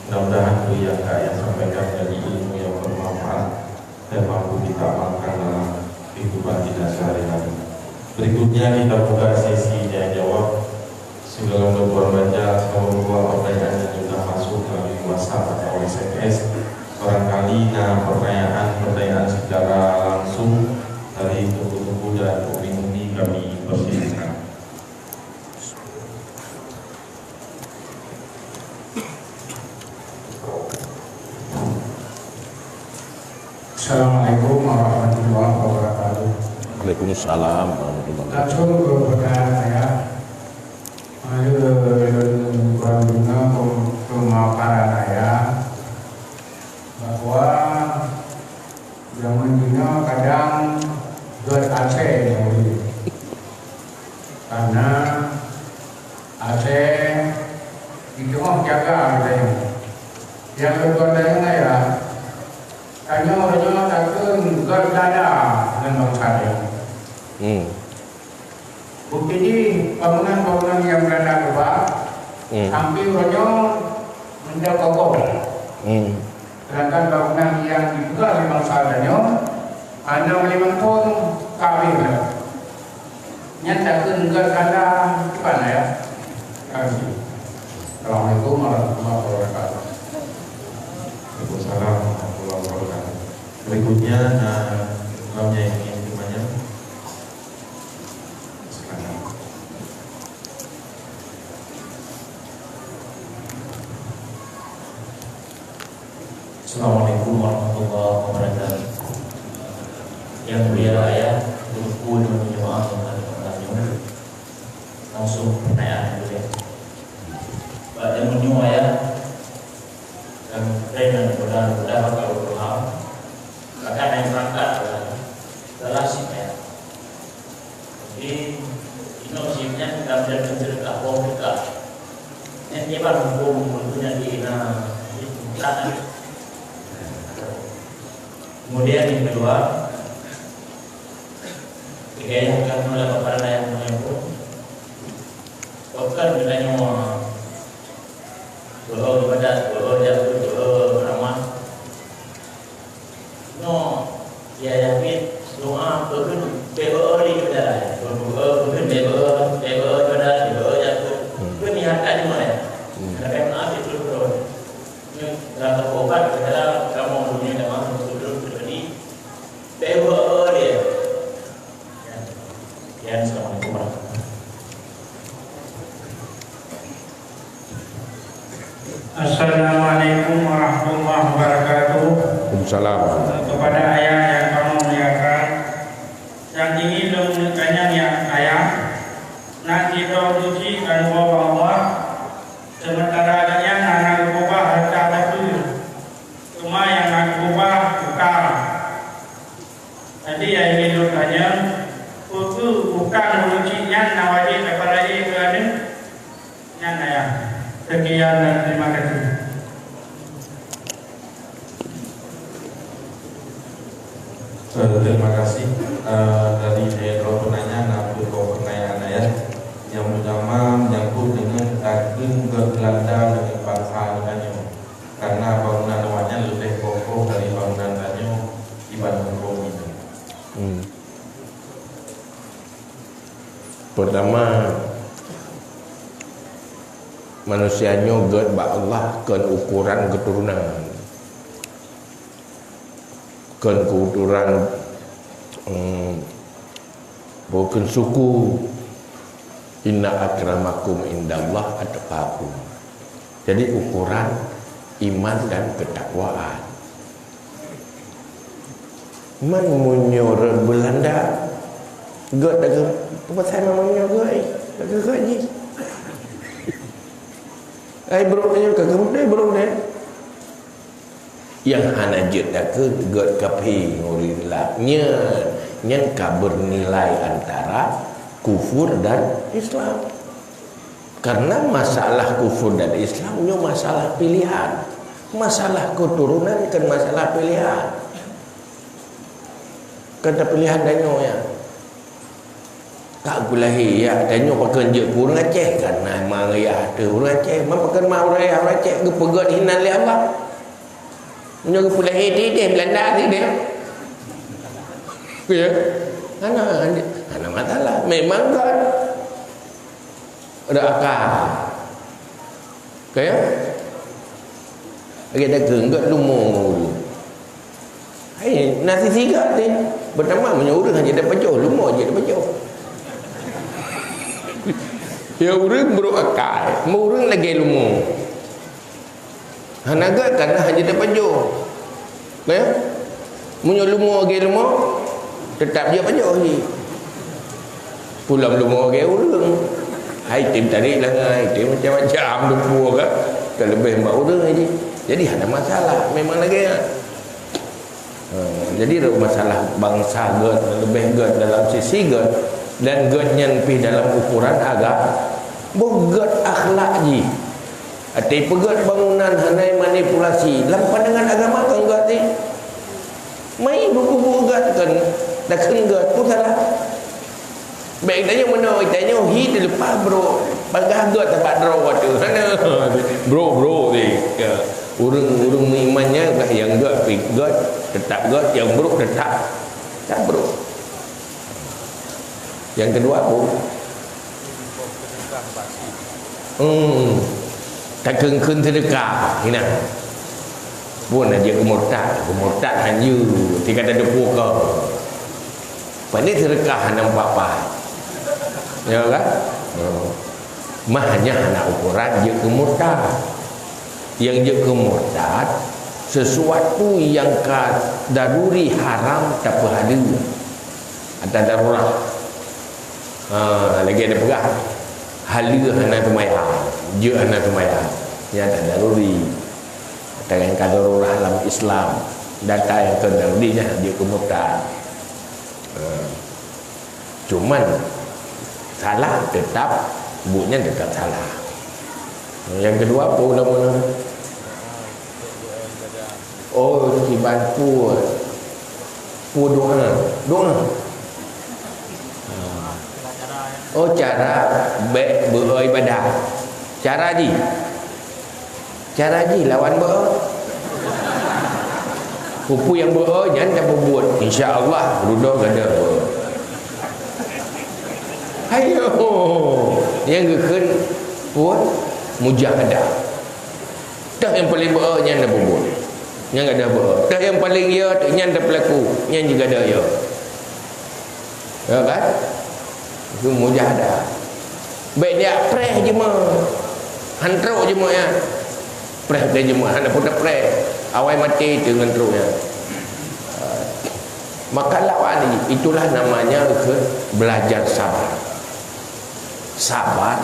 Mudah-mudahan yang saya sampaikan dari ilmu yang bermanfaat dan mampu kita amalkan dalam kehidupan kita sehari-hari. Berikutnya kita buka sesi tanya jawab. Segala nomor baca, semua pertanyaan yang sudah masuk melalui WhatsApp atau SMS. Barangkali pertanyaan secara langsung dari tunggu-tunggu dan umum-umum kami persilakan. Assalamualaikum warahmatullahi wabarakatuh. Waalaikumsalam warahmatullahi wabarakatuh. Langsung kepada saya, kurang guna pemaparan saya bahwa zaman dunia kadang buat AC karena AC itu mau jaga katanya. Yang kedua tanya ya, tanya orang takkan gerdada dengan bangsa dia. Bukti ini bangunan-bangunan yang berada luar, hampir orang menjauh kokoh. Sedangkan bangunan yang dibuka oleh bangsa dia, anda melihat pun kawin. Nyatakan gerdada mana ya? Assalamualaikum warahmatullahi wabarakatuh. Waalaikumsalam warahmatullahi wabarakatuh. Berikutnya namanya yang ingin bertanya. Assalamualaikum warahmatullahi wabarakatuh. Yang mulia ayah, guru dan jemaah yang ada pertanyaan. Langsung pertanyaan dulu ya. Pak yang menyuruh ayah dan dengan mudah-mudahan kalau Tuhan akan yang berangkat adalah sih ya. Jadi ini sihnya kita menjadi cerita bohong kita. Ini baru hukum tentunya di belakang. Kemudian yang kedua, dikayahkan oleh kepada yang menempur. Bukan bedanya doa kepada doa jatuh doa ramah. No, ya yakin doa berkun doa di kepada doa berkun doa kepada doa jatuh. Itu niatkan di mana? Karena maaf itu doa. Ini dalam obat kepada kamu dunia dan maaf itu doa dia. Ya, assalamualaikum warahmatullahi wabarakatuh. Assalamualaikum warahmatullahi wabarakatuh. Waalaikumsalam. Kepada ayah yang kamu muliakan, yang ingin nak kita uji kan bawa sementara adanya nak ubah harta itu cuma yang nak ubah bukan. Jadi yang ini tanya itu bukan ujinya nawajib kepada ini yang ya. Sekian dan terima kasih. Terima kasih dari Pedro penanya nampil pertanyaan ya yang pertama menyangkut dengan daging Belanda dengan bangsa Tanyo karena bangunan rumahnya lebih kokoh dari bangunan Tanyo dibanding bumi. Pertama, manusianya God ba Allah kan ukuran keturunan, kan keturunan bukan suku. Inna akramakum indallah atqakum. Jadi ukuran iman dan ketakwaan. Man munyor Belanda God daga pasal namanya God daga gaji. Ai bro nya kagak mudah bro deh. Yang hanajut daga God kapi ngurilahnya nyen kabar nilai antara kufur dan Islam. Karena masalah kufur dan Islamnya masalah pilihan, masalah keturunan kan masalah pilihan. Kata pilihan danyo ya. Tak gulahi ya danyo pakai je pun Aceh karena mangaya ada orang Aceh, mapakan mau raya Aceh gepegat hinan li Allah. Nyo gulahi dia Belanda dia. Ya. Ana masalah memang kan ada akal kaya ada genggat lumo hai nasi tiga ni pertama menyuruh hanya dapat jauh lumo je dapat jauh ya urang bro akal mau urang lagi lumo hanaga kan hanya dapat jauh kaya menyuruh lumo lagi lumo tetap dia pajak ni pulang lumo ke urang hai tim tadi lah ngai tim macam-macam lumpur ke lebih mbak urang aja jadi ada masalah memang lagi ya. Jadi masalah bangsa God lebih God dalam sisi God dan God nyenpi dalam ukuran agak God akhlak ji ati pegat bangunan hanai manipulasi dalam pandangan agama kan God ni mai buku-buku God kan dah God pun salah. Baik tanya mana tanya hi lepas bro pagah God tempat draw waktu sana bro ni urung imannya dah yang God tetap God yang bro tetap tak bro. Yang kedua apa tak kengkun sedekah hina pun aja kemurtad hanya tidak ada puaka pandai sedekah nampak apa ya kan mahnya anak ukuran je kemurtad yang je kemurtad sesuatu yang daruri haram tak berhala ada darurat lagi ada perah hala anak tumaya je anak tumaya ya tak daruri ada yang darurat dalam Islam data yang darurinya je kemurtad cuman salah tetap buatnya tetap salah. Yang kedua apa ulama? Oh tiban pu doa. Oh cara beribadah. Cara ji lawan pupu yang jangan tak berbuat insya-Allah rudah gada ayo yang gekeun buat mujahadah dah yang paling nya dah berbuat nya ada buat dah yang paling ya nya dah pelaku nya juga ada ya kan itu mujahadah baik dia preh je mah hantruk je mah ya preh dia je mah hana pun preh awai mati dengan teruknya maka lawan ini itulah namanya belajar sabar sabar,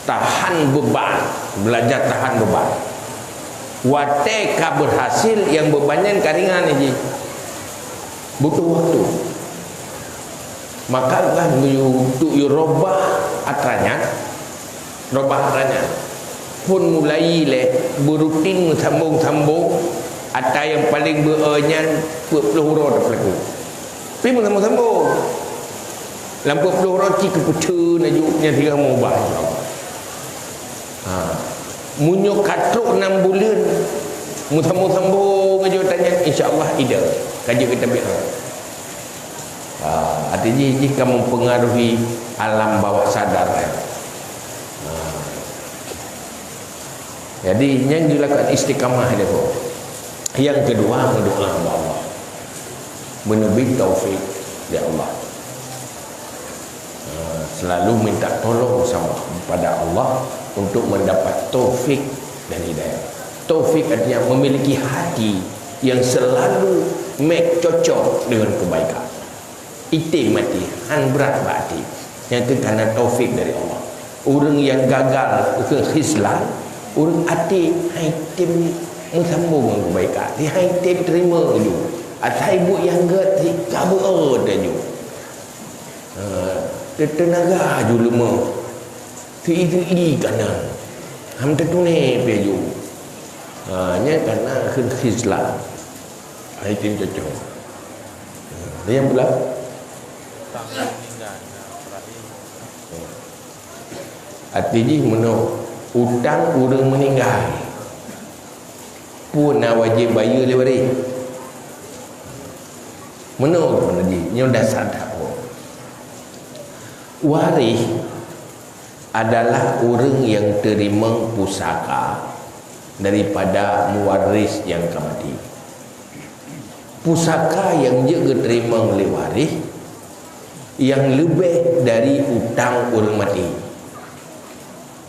tahan beban, belajar tahan beban. Wateka berhasil yang bebannya karingan ini butuh waktu. Maka kan you robah atranya pun mulai berutin sambung-sambung. Ada yang paling berenyan 40 huruf berlaku. Tapi sambung-sambung. Lampu 40 huruf ke pucun aja tiga mubah. Munyuk katruk 6 bulan sambung-sambung aja tanya, insya-Allah ida kaji kita biar. Artinya jika mempengaruhi alam bawah sadar. Jadi yang dilakukan istiqamah dia. Yang kedua berdoa kepada Allah, menebi taufik dari Allah. Selalu minta tolong sama pada Allah untuk mendapat taufik dan hidayah. Taufik artinya memiliki hati yang selalu cocok dengan kebaikan. Itu mati han berat hati. Yang itu karena taufik dari Allah. Orang yang gagal ke khizlan, orang hati haitim sambung dengan kebaikan. Dia haitim terima je. Atau ibu yang gak kabur je. Tenaga je lemah. Iri kanan. Ham tertune peju. Nya karena khizlan. Haitim cocok. Dia yang pula artinya menurut utang orang meninggal pun wajib bayar lewari menurut mana dia yang dah sadar waris adalah orang yang terima pusaka daripada mewaris yang mati. Pusaka yang juga terima oleh waris yang lebih dari utang orang mati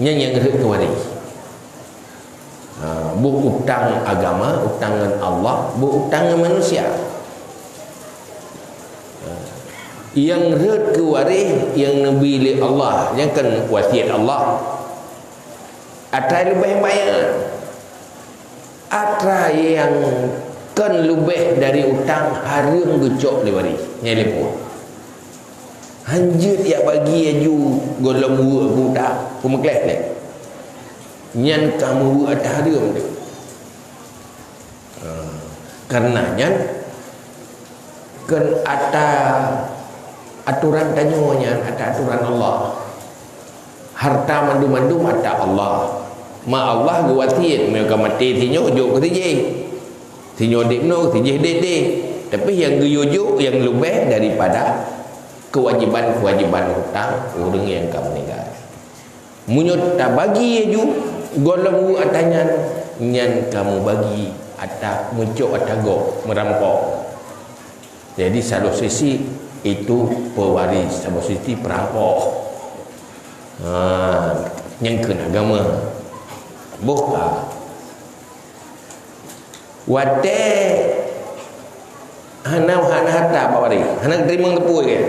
yang ke waris. Bu utang agama, utangan Allah, bu utangan manusia. Yang red ke waris yang nabi oleh Allah, yang kan wasiat Allah. Ada lebih bayar. Ada yang kan lebih dari utang harum gecok oleh waris. Yang lepon. Hanjut ya bagi aju golong budak pemekles ni. Nyan kamu ada harum dia. Karenanya kan ada aturan tanyanya, ada aturan Allah. Harta mandu-mandu ada Allah. Ma Allah guatin mereka mati tinyo juk ke tijih. Tinyo dipno tijih dede. Tapi yang guyujuk yang lebih daripada kewajiban-kewajiban hutang orang yang kamu meninggal. Munyut tak bagi aju golong atanyan nyan kamu bagi atak muncuk atago merampok. Jadi satu sisi itu pewaris, satu sisi perampok. Yang kena agama. Buka. Wate hana harta pewaris, hana terima tepu ke?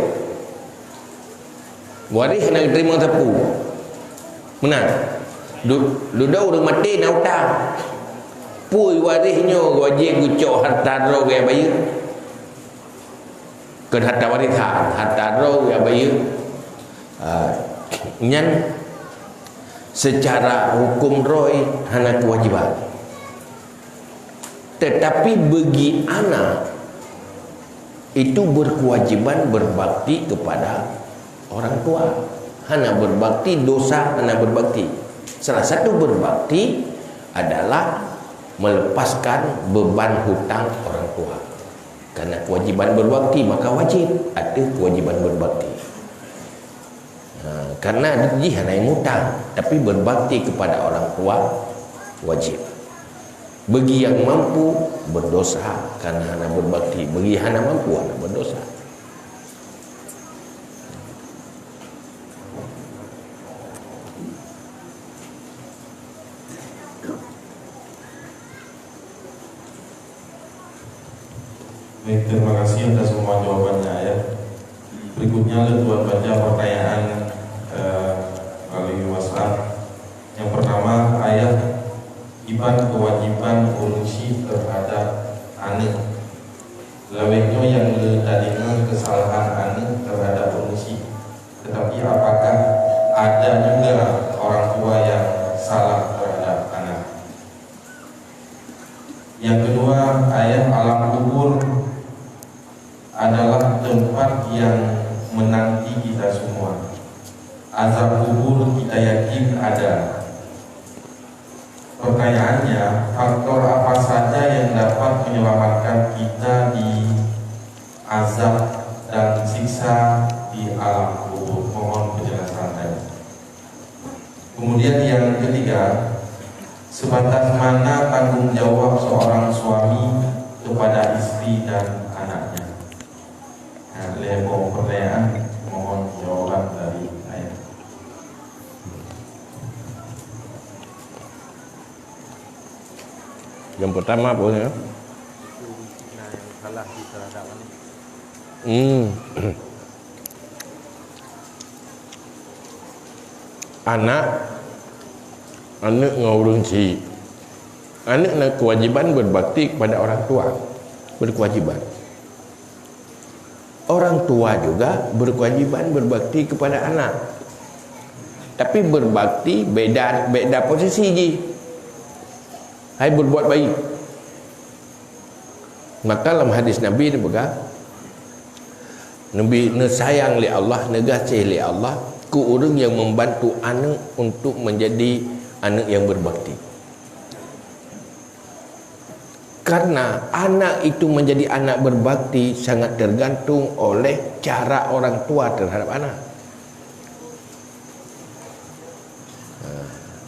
Waris nak terima tepu. Menang. Duda orang mati nak utang. Pui warisnya wajib gucok harta roh ke bayar. Kan harta warisan, harta roh ke bayar. Nyan secara hukum roh hana kewajiban. Tetapi bagi anak itu berkewajiban berbakti kepada orang tua. Hana berbakti dosa, hana berbakti. Salah satu berbakti adalah melepaskan beban hutang orang tua. Karena kewajiban berbakti maka wajib ada kewajiban berbakti. Karena dia hana yang hutang, tapi berbakti kepada orang tua wajib. Bagi yang mampu berdosa karena hana berbakti, bagi hana mampu hana berdosa. Baik, terima kasih atas semua jawabannya ya. Berikutnya Tuan baca pertanyaan ada juga orang tua yang salah terhadap anak. Yang kedua, alam kubur adalah tempat yang menanti kita semua. Azab kubur kita yakin ada. Pertanyaannya, faktor apa saja yang dapat menyelamatkan kita di azab dan siksa di alam kubur? Mohon penjelasannya. Kemudian yang ketiga, sebatas mana tanggung jawab seorang suami kepada istri dan anaknya? Nah, lebar pertanyaan, mohon jawaban dari saya. Yang pertama apa ya? Salah di terhadap anak ngurung si anak nak kewajiban berbakti kepada orang tua, berkewajiban. Orang tua juga berkewajiban berbakti kepada anak. Tapi berbakti beda posisi je. Hai berbuat baik. Maka dalam hadis Nabi ni berkata, Nabi sayang li Allah, negasih li Allah ku orang yang membantu anak untuk menjadi anak yang berbakti. Karena anak itu menjadi anak berbakti sangat tergantung oleh cara orang tua terhadap anak.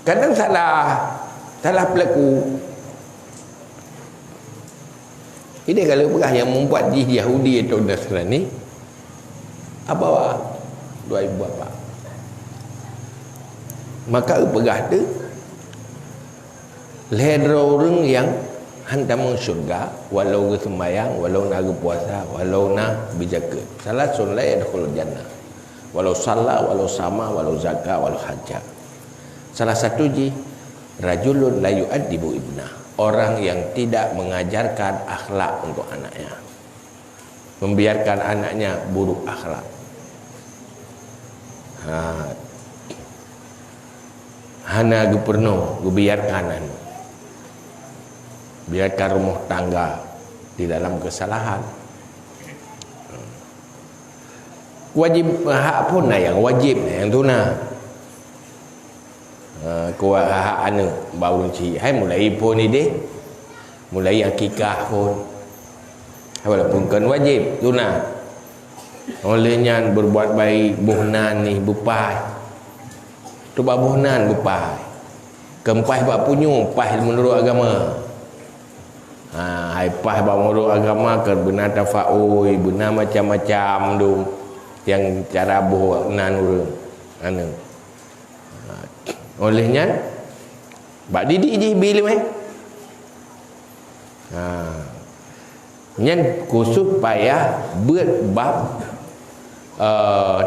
Kadang salah pelaku. Ini kalau pegah yang membuat Yahudi atau Nasrani, apa dua ibu bapa. Maka pegah tu lehera orang yang hantam syurga, walau ke sembahyang, walau nak puasa, walau nak berjaga. Salat sunat yadkhulul jannah. Walau salat, walau sama, walau zakat, walau hajat. Salah satu ji rajulun la yu'addibu ibnah. Orang yang tidak mengajarkan akhlak untuk anaknya, membiarkan anaknya buruk akhlak. Hana geperno biarkan biarkan rumah tangga di dalam kesalahan. Wajib hak pun yang wajib yang tu nak. Kuat hak anu baru ci hai mulai pun ni deh, mulai akikah pun walaupun kan wajib tunat olehnya berbuat baik buhnan ni bupai tu buhnan bupai kempai bab punyu pai menurut agama. Hai pai bab menurut agama kan benar tafaui benar macam-macam tu yang cara buhnan urang anu. Olehnya bak didik je bila nyen khusus payah buat bab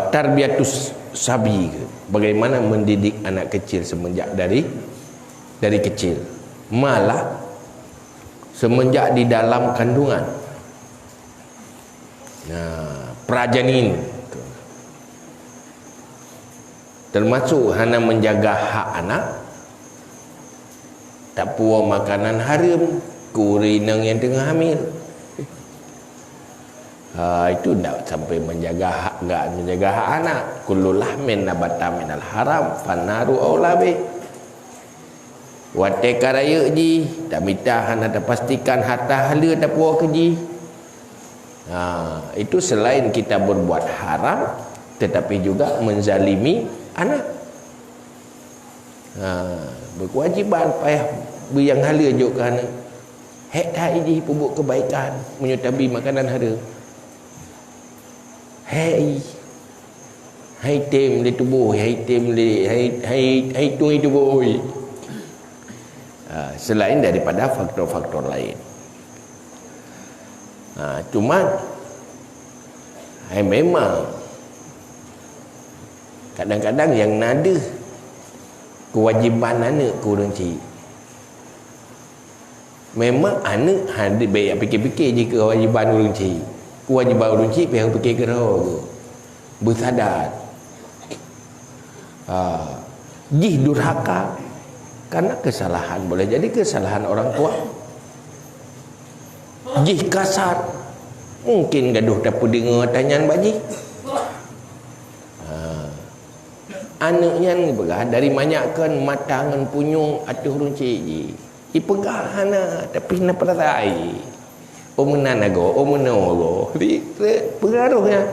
tarbiyatus sabi, bagaimana mendidik anak kecil semenjak dari kecil, malah semenjak di dalam kandungan. Prajanin termasuk hana menjaga hak anak, tak puas makanan haram, kurinang yang tengah hamil. Itu tak sampai menjaga hak, enggak menjaga hak anak. Kullu lahmin nabata minal haram fanaru aulabe. Wate karaya ji, tak minta hana tak pastikan harta hala tak puas ke ji. Itu selain kita berbuat haram, tetapi juga menzalimi anak. Berkewajiban payah yang hala juk ke anak. Hek tak ini pupuk kebaikan menyutabi makanan hara. Hai tem di tubuh, hai tem di hai tung di tubuh. Selain daripada faktor-faktor lain. Cuma memang kadang-kadang yang nada kewajiban anak kurang cik. Memang anak ada baik fikir-fikir je kewajiban urang cik. Kewajiban urang cik pihak fikir ke bersadar. Jih durhaka karena kesalahan, boleh jadi kesalahan orang tua. Jih kasar, mungkin gaduh dapat dengar tanyaan baji. Anaknya ni begah dari manyakan matangan punyung atuh runci ji. Ipegah hana tapi na peratai. Omenan ago, omenolo. Pengaruhnya.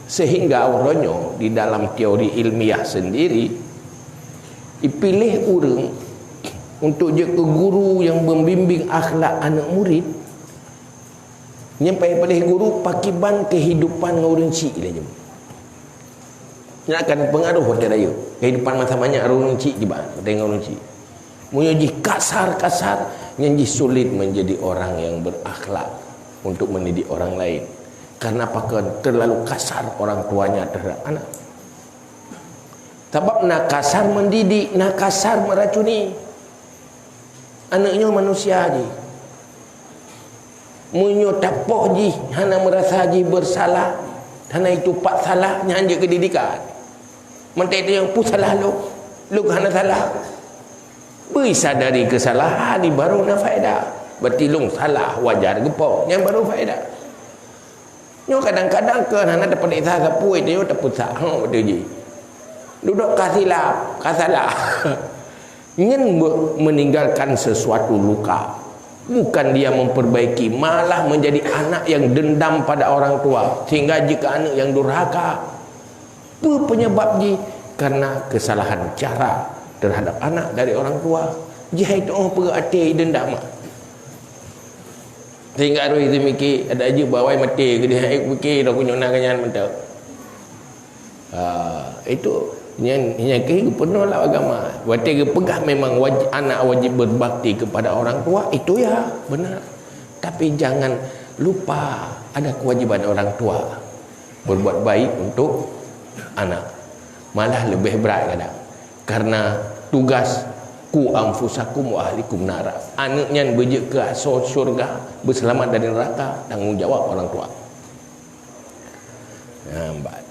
Sehingga orangnya di dalam teori ilmiah sendiri dipilih orang untuk jadi guru yang membimbing akhlak anak murid. Nyampai pada guru pakiban kehidupan orang cik dia je. Nak akan pengaruh pada raya kehidupan masa banyak orang cik je bah dengan orang cik. Munyi kasar-kasar nyanyi sulit menjadi orang yang berakhlak untuk mendidik orang lain. Karena apakah terlalu kasar orang tuanya terhadap anak. Sebab nak kasar mendidik, nak kasar meracuni. Anaknya manusia je. Munyo tapoh ji, hana merasa ji bersalah. Hana itu pak salah, nyanja kedidikan. Mentai dia yang salah lu hana salah. Beri sadari kesalahan ni baru na faedah. Berarti lu salah wajar gepo, yang baru faedah. Nyo kadang-kadang ke hana dapat isa sapui dia dapat sah betul ji. Duduk kasilah, kasalah. Ingin meninggalkan sesuatu luka. Bukan dia memperbaiki, malah menjadi anak yang dendam pada orang tua. Sehingga jika anak yang durhaka. Apa penyebab ji? Karena kesalahan cara terhadap anak dari orang tua. Jihai tu orang perhati dendam. Sehingga arwah itu mikir, ada aja bawai mati ke dia fikir dah punya nak kanyan mentak. Itu yang ke penuh lah agama. Wati ke pegah memang wajib, anak wajib berbakti kepada orang tua, itu ya benar. Tapi jangan lupa ada kewajiban orang tua berbuat baik untuk anak. Malah lebih berat kadang. Karena tugas ku anfusakum wa ahlikum nara. Anaknya berjek ke syurga, berselamat dari neraka, tanggungjawab orang tua. Nampak.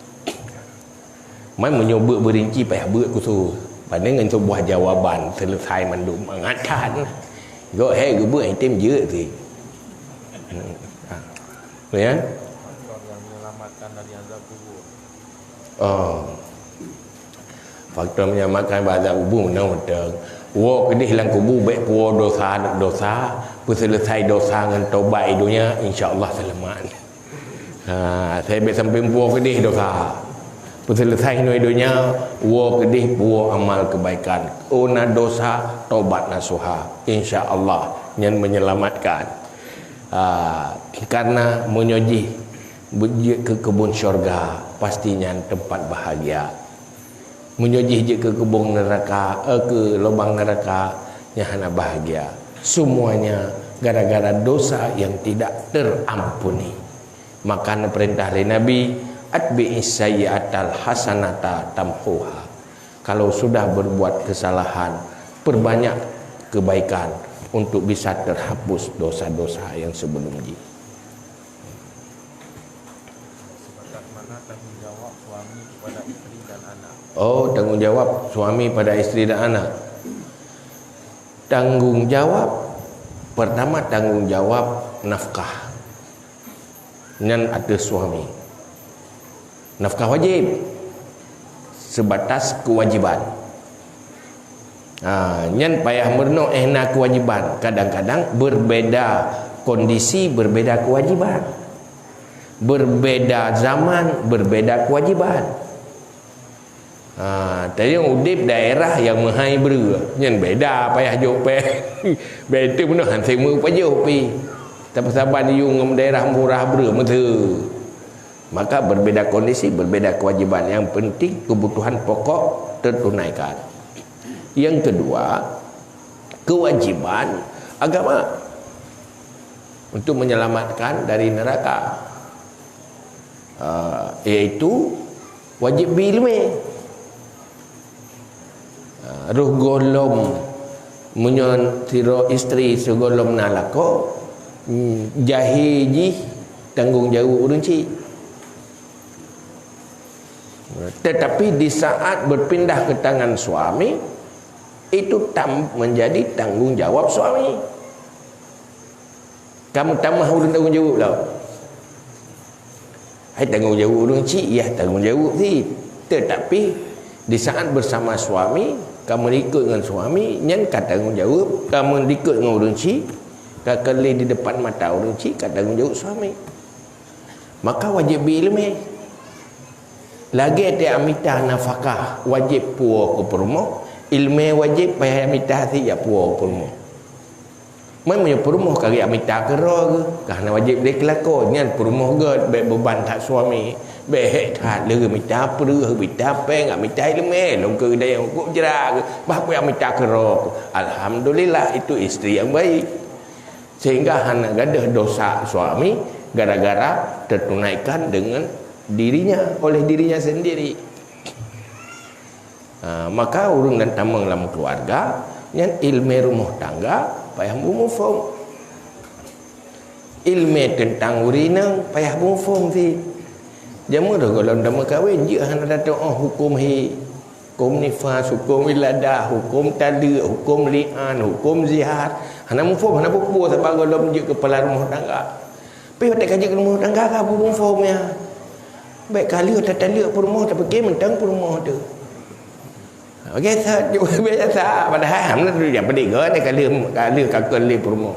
Mai menyoba berinci payah buat kusu. Pandai dengan sebuah jawapan selesai mandum mengatakan. Go hey gebuk item je tu. Ya. Yang menyelamatkan dari azab kubur. Faktor menyelamatkan dari azab kubur benar. Wo kedih lang kubur baik puo dosa selesai dosa dengan taubat dunia insya-Allah selamat. Saya bet sampai puo kedih dosa. Selesai dunia wo kedih puo amal kebaikan. Una dosa taubat nasuha insya-Allah yang menyelamatkan. Karena menyoji ke kebun syurga pastinya tempat bahagia. Menyojih je ke kebun neraka, ke lubang neraka yang hana bahagia. Semuanya gara-gara dosa yang tidak terampuni. Maka perintah dari Nabi, atbi'is sayyi'atal hasanata tamhuha. Kalau sudah berbuat kesalahan, perbanyak kebaikan untuk bisa terhapus dosa-dosa yang sebelumnya. Oh, tanggungjawab suami pada isteri dan anak. Tanggungjawab pertama, tanggungjawab nafkah yang ada suami. Nafkah wajib sebatas kewajiban. Yang payah merno ehna kewajiban. Kadang-kadang berbeda kondisi, berbeda kewajiban. Berbeda zaman, berbeda kewajiban. Tadi yang udip daerah yang mahai bera yang beda payah jauh beda pun hantai mu pajau pi tapi saban yung daerah murah bera mata. Maka berbeda kondisi, berbeda kewajiban. Yang penting kebutuhan pokok tertunaikan. Yang kedua, kewajiban agama untuk menyelamatkan dari neraka, yaitu wajib bilme. Ruh golom munyon siro isteri segolom nalako jahiji tanggung jawab urunci. Tetapi di saat berpindah ke tangan suami, itu menjadi tanggungjawab suami. Kamu tambah urang tanggungjawab tau. Hai tanggungjawab urang cik, ya tanggungjawab sih. Tetapi di saat bersama suami, kamu ikut dengan suami, nyen kata tanggungjawab. Kamu ikut dengan urang cik, kakali di depan mata urang cik, kata tanggungjawab suami. Maka wajib ilmu. Lagi ada amitah nafkah wajib puas ke perumah, ilmu wajib payah amitah si ya puas ke perumah. Memang perumah kali amitah kera ke, kerana wajib dia kelakon kan perumah ke baik beban tak suami, baik tak le amitah perih amitah peng amitah ilmu long ke dia kok jerah ke, bah payah amitah kera. Alhamdulillah itu isteri yang baik. Sehingga hana gadah dosa suami gara-gara tertunaikan dengan oleh dirinya sendiri. Maka urung dan tamang dalam keluarga yang ilmu rumah tangga payah mufum, ilmu tentang urinang payah mufum si jamu dah kalau dah kahwin je hana datang hukum hukum nifas, hukum wiladah, hukum tali, hukum li'an, hukum zihar, hana mufum hana buku sebab kalau je kepala rumah tangga. Tapi tak kaji ke rumah tangga ke apa mufum ya. Baik kali tak lihat rumah tak pergi mentang rumah tu. Okey sah biasa padahal hamna tu dia pedih ke ni kali kakali rumah.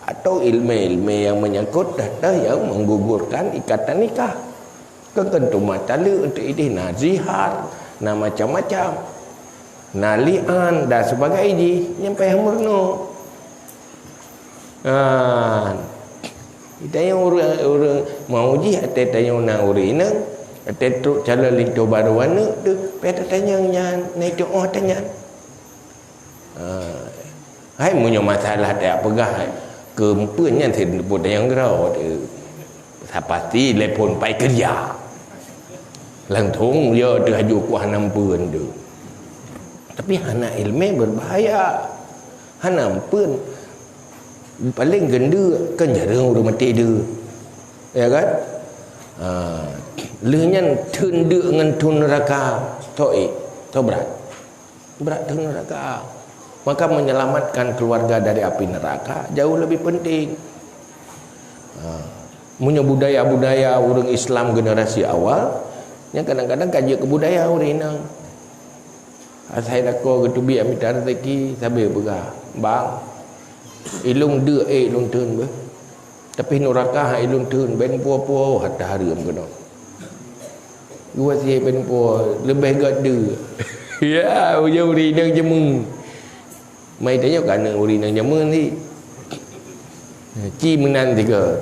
Atau ilmu yang menyangkut data yang menggugurkan ikatan nikah. Kekentuman tali untuk ini nazihar, nah macam-macam. Nalian dan sebagainya yang payah murno. Kita yang orang mau je atau tanya nak urina, atau truk calon lintu baru warna tu, pada tanya yang naik doa tanya. Hai punya masalah tak pegah keempuannya tidak boleh yang gerau tu. Pasti telefon pai kerja. Langsung dia tu haju kuah nampun tu. Tapi anak ilmu berbahaya. Hanampun paling genda kan jarang orang mati dia, ya kan? Lehnya tunda dengan tun neraka, to berat tun neraka. Maka menyelamatkan keluarga dari api neraka jauh lebih penting. Punya budaya-budaya orang Islam generasi awal, yang kadang-kadang kaji kebudayaan orang inang. Saya dah kau ketubi amitar rezeki, sabi begah, bang. Ilung dia ilung tun be. Tapi neraka ilung tun ben puo hatta harum kena. Dua si ben puo lebih gade. Ya, ujung rinang jemu. Mai tanya kana urinang jemu ni. Ci menan tiga.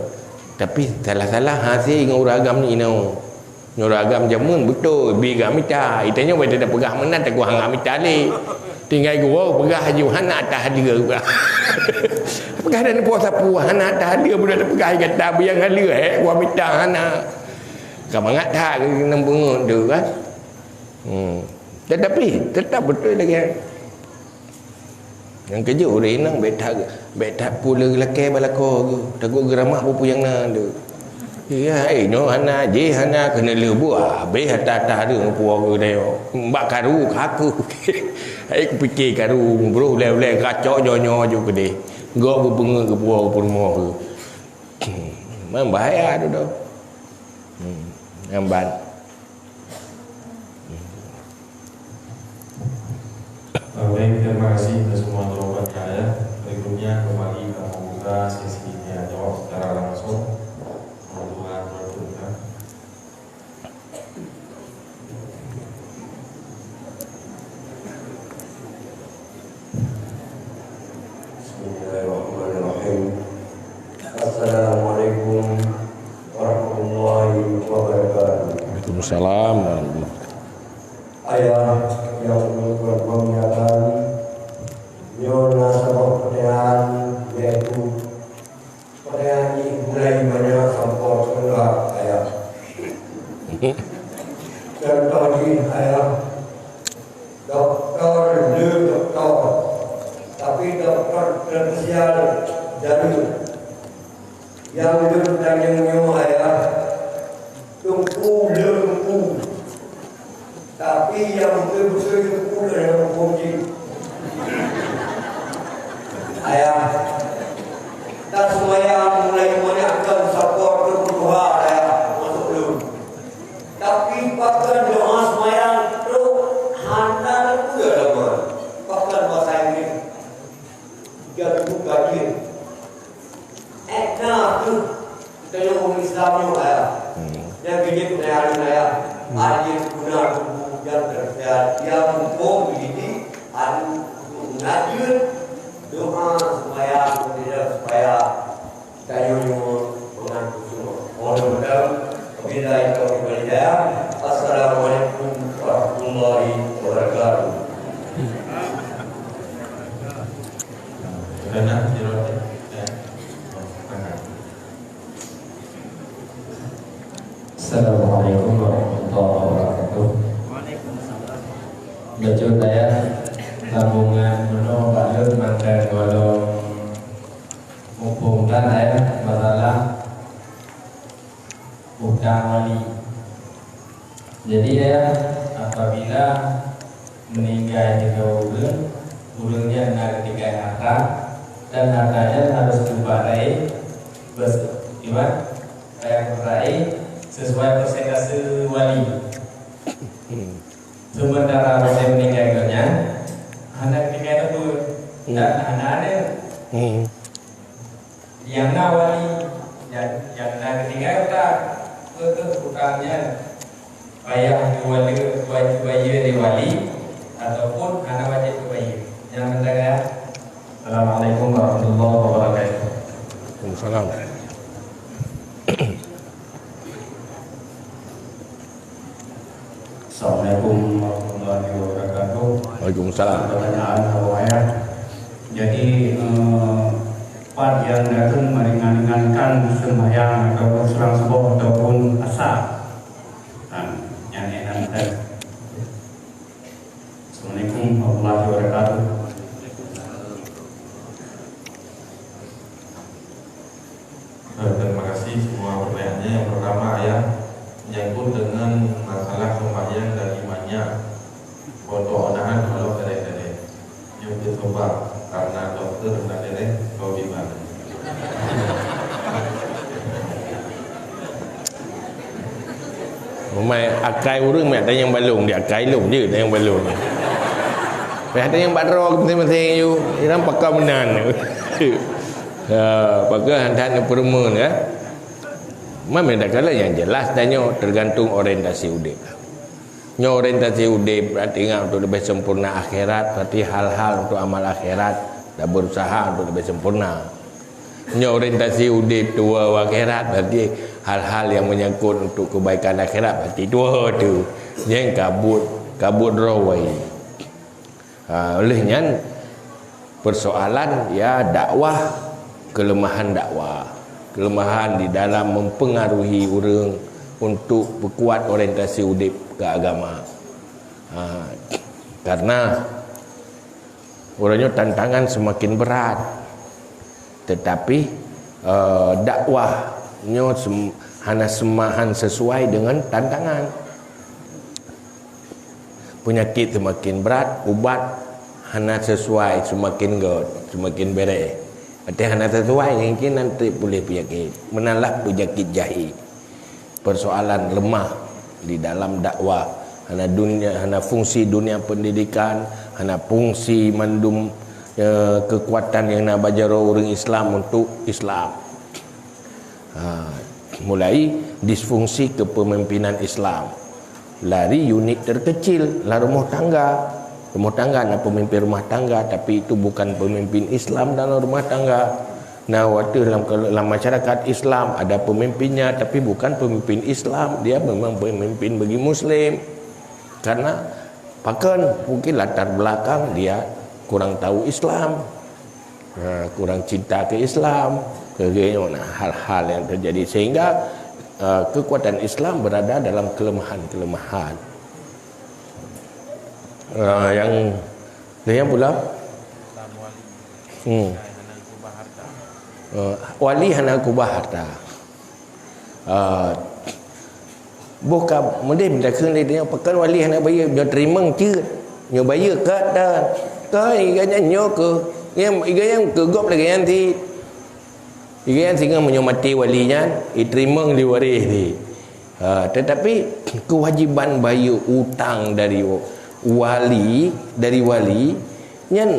Tapi salah-salah hasil dengan uragam ni nau. Uragam jamun betul bi gamita. Itanya boleh dah pegah menan tak gua gamita ni. Tinggal gua pegah haji hana atas dia pegah. Pegah dan puasa puah hana atas dia boleh dah pegah kata biang halia gua minta hana. Kamangat tak kena bengut tu kan. Tetapi tetap betul lagi. Yang kerja orang nang betak pula lelaki balako tu. Takut geramah apa yang nang tu. Ya, no hana je hana kena lebu habis atas dia puang dia. Mbak karu kaku. Ai fikir karu bro le kacau nyo juga deh. Gak berpengen ke puang rumah tu. Memang bahaya tu dah. Namban. Baik, terima kasih atas semua jawaban saya. Berikutnya kembali kita membuka sesi tanya jawab secara langsung. Tuhan berfirman. Bismillahirrahmanirrahim. Assalamualaikum warahmatullahi wabarakatuh. Waalaikumsalam. Ayah yang berkemuliaan, nyona sabab pertanyaan yaitu pertanyaan ini mulai banyak sampai enggak ayah. Contoh ini ayah, doktor, tapi doktor tersial dari yang bertanya ayah, tunggu lembu Tapi yang betul-betul itu pula dalam hukum ayah dan semuanya mulai menyiapkan support kebutuhan ayah masuk dulu. Tapi bahkan doa semuanya itu handal pula dapat. Bahkan bahasa Inggris dia buka dia. Nah tu kita yang orang Islam ni ayah. Yang gini punya hari ayah. Ada guna tubuh yang tersehat. Dia mumpung begini ada mengajar doa supaya supaya kayunya mengantuk semua. Mohon maaf. Assalamualaikum warahmatullahi wabarakatuh. Assalamualaikum warahmatullahi wabarakatuh. Baju saya tabungan menolak balik mantan walau menghubungkan saya masalah utang wali. Jadi ya apabila meninggal juga urungnya nak ketika harta dan hartanya harus dibarai beriman kayak berai sesuai persentase wali. Sementara saya meninggalnya anak ketika itu dan anak yang nak wali yang nak ketika kita utangnya bayar wajib bayar di wali ataupun anak wajib bayar. Yang menjaga. Assalamualaikum warahmatullahi wabarakatuh. Waalaikumsalam. Assalamualaikum warahmatullahi wabarakatuh. Waalaikumsalam. Pertanyaan saya. Jadi part yang datang meringankan sembahyang atau selang subuh ataupun asar. Assalamualaikum warahmatullahi wabarakatuh. Terima kasih semua pertanyaannya. Yang pertama ayah menyangkut dengan masalah sembahyang dan imannya foto onahan kalau kedai-kedai yang dicoba karena dokter dan dedek kau di mana. Mai akai urang mai ada yang balung dia akai long je ada yang balung. Mai ada yang badro penting-penting you. Irang pakar menan. Pakar hantar perma ya. Memang dah kala yang jelas tanya tergantung orientasi udip. Nyo orientasi udip berarti ingat untuk lebih sempurna akhirat, berarti hal-hal untuk amal akhirat dah berusaha untuk lebih sempurna. Nyo orientasi udip tua akhirat berarti hal-hal yang menyangkut untuk kebaikan akhirat berarti dua tu yang kabut rawai. Olehnya persoalan ya dakwah, kelemahan di dalam mempengaruhi orang untuk berkuat orientasi udip ke agama. Karena orangnya tantangan semakin berat, tetapi dakwahnya hanya semahan sesuai dengan tantangan. Penyakit semakin berat, ubat hanya sesuai semakin semakin beres. Arti hanya sesuai mungkin nanti boleh penyakit, menalak penyakit jahil. Persoalan lemah di dalam dakwah, hanya fungsi dunia pendidikan, hanya fungsi mandum kekuatan yang nak bajar orang Islam untuk Islam. Mulai disfungsi kepemimpinan Islam, lari unit terkecil lah rumah tangga nak pemimpin rumah tangga, tapi itu bukan pemimpin Islam dalam rumah tangga. Nah, waktu dalam masyarakat Islam ada pemimpinnya, tapi bukan pemimpin Islam, dia memang pemimpin bagi Muslim. Karena bahkan mungkin latar belakang dia kurang tahu Islam, kurang cinta ke Islam, hal-hal yang terjadi sehingga kekuatan Islam berada dalam kelemahan-kelemahan. Yang pula wali hana kubah harta. buka mending dah kena dia pakai wali nak bayar nyo terima chưa nyo bayar kat dah kai ganya nyo ke yang igayang ke gop lagi nanti igayang singa menyo mati walinya diterima di waris ni. Tetapi kewajiban bayar utang dari wali nyan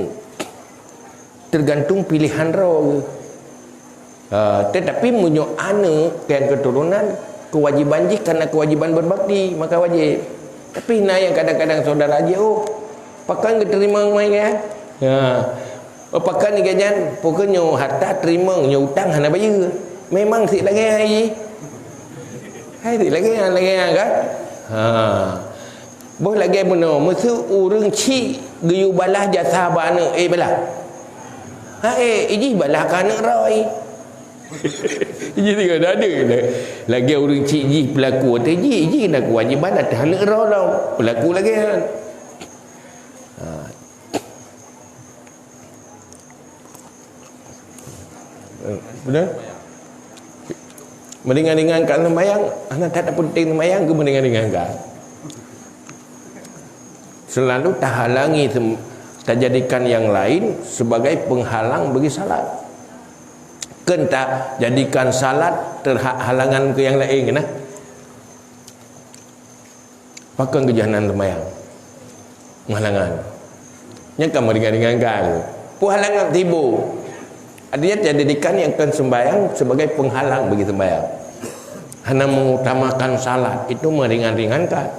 tergantung pilihan roh. Tetapi menyo anak kan keturunan kewajiban je karena kewajiban berbakti maka wajib. Tapi nah yang kadang-kadang saudara aja pakan terima mai ya. Pakan ni ganyan pokoknya harta terima nyo utang hana bayar. Memang si lagi ai. Hai si lagi kan. Boh lagi benar musuh urang ci geyu balah jasa bana balah. Iji balah kana roi. Iji tidak ada lagi orang cik ji pelaku tu ji nak kewajiban atas hal roh pelaku lagi kan. Benar? Meringan-ringankan sembahyang, anak tak ada penting sembahyang ke meringan-ringankan. Selalu tak halangi, tak jadikan yang lain sebagai penghalang bagi salat. Kan tak jadikan salat terhalangan ke yang lain kena. Pakai kejahanan sembahyang. Menghalangan. Nyakam meringan-ringankan. Penghalangan tibu. Artinya jadikan yang akan sembahyang sebagai penghalang bagi sembahyang. Hanya mengutamakan salat itu meringan-ringankan.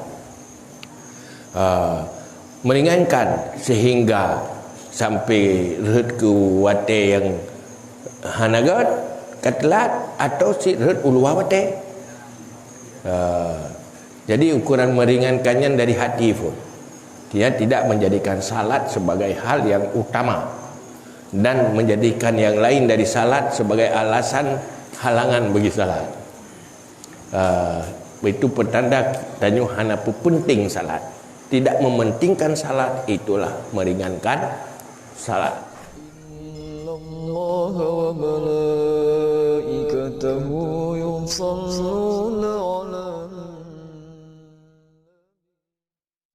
Meringankan sehingga sampai rehat ke wate yang hanagat katlat atau si rehat uluwa wate. Jadi ukuran meringankannya dari hati pun. Dia tidak menjadikan salat sebagai hal yang utama dan menjadikan yang lain dari salat sebagai alasan halangan bagi salat. Itu petanda tanya hana penting salat, tidak mementingkan salat, itulah meringankan salat. Innallaha wa malaikatahu yusalluna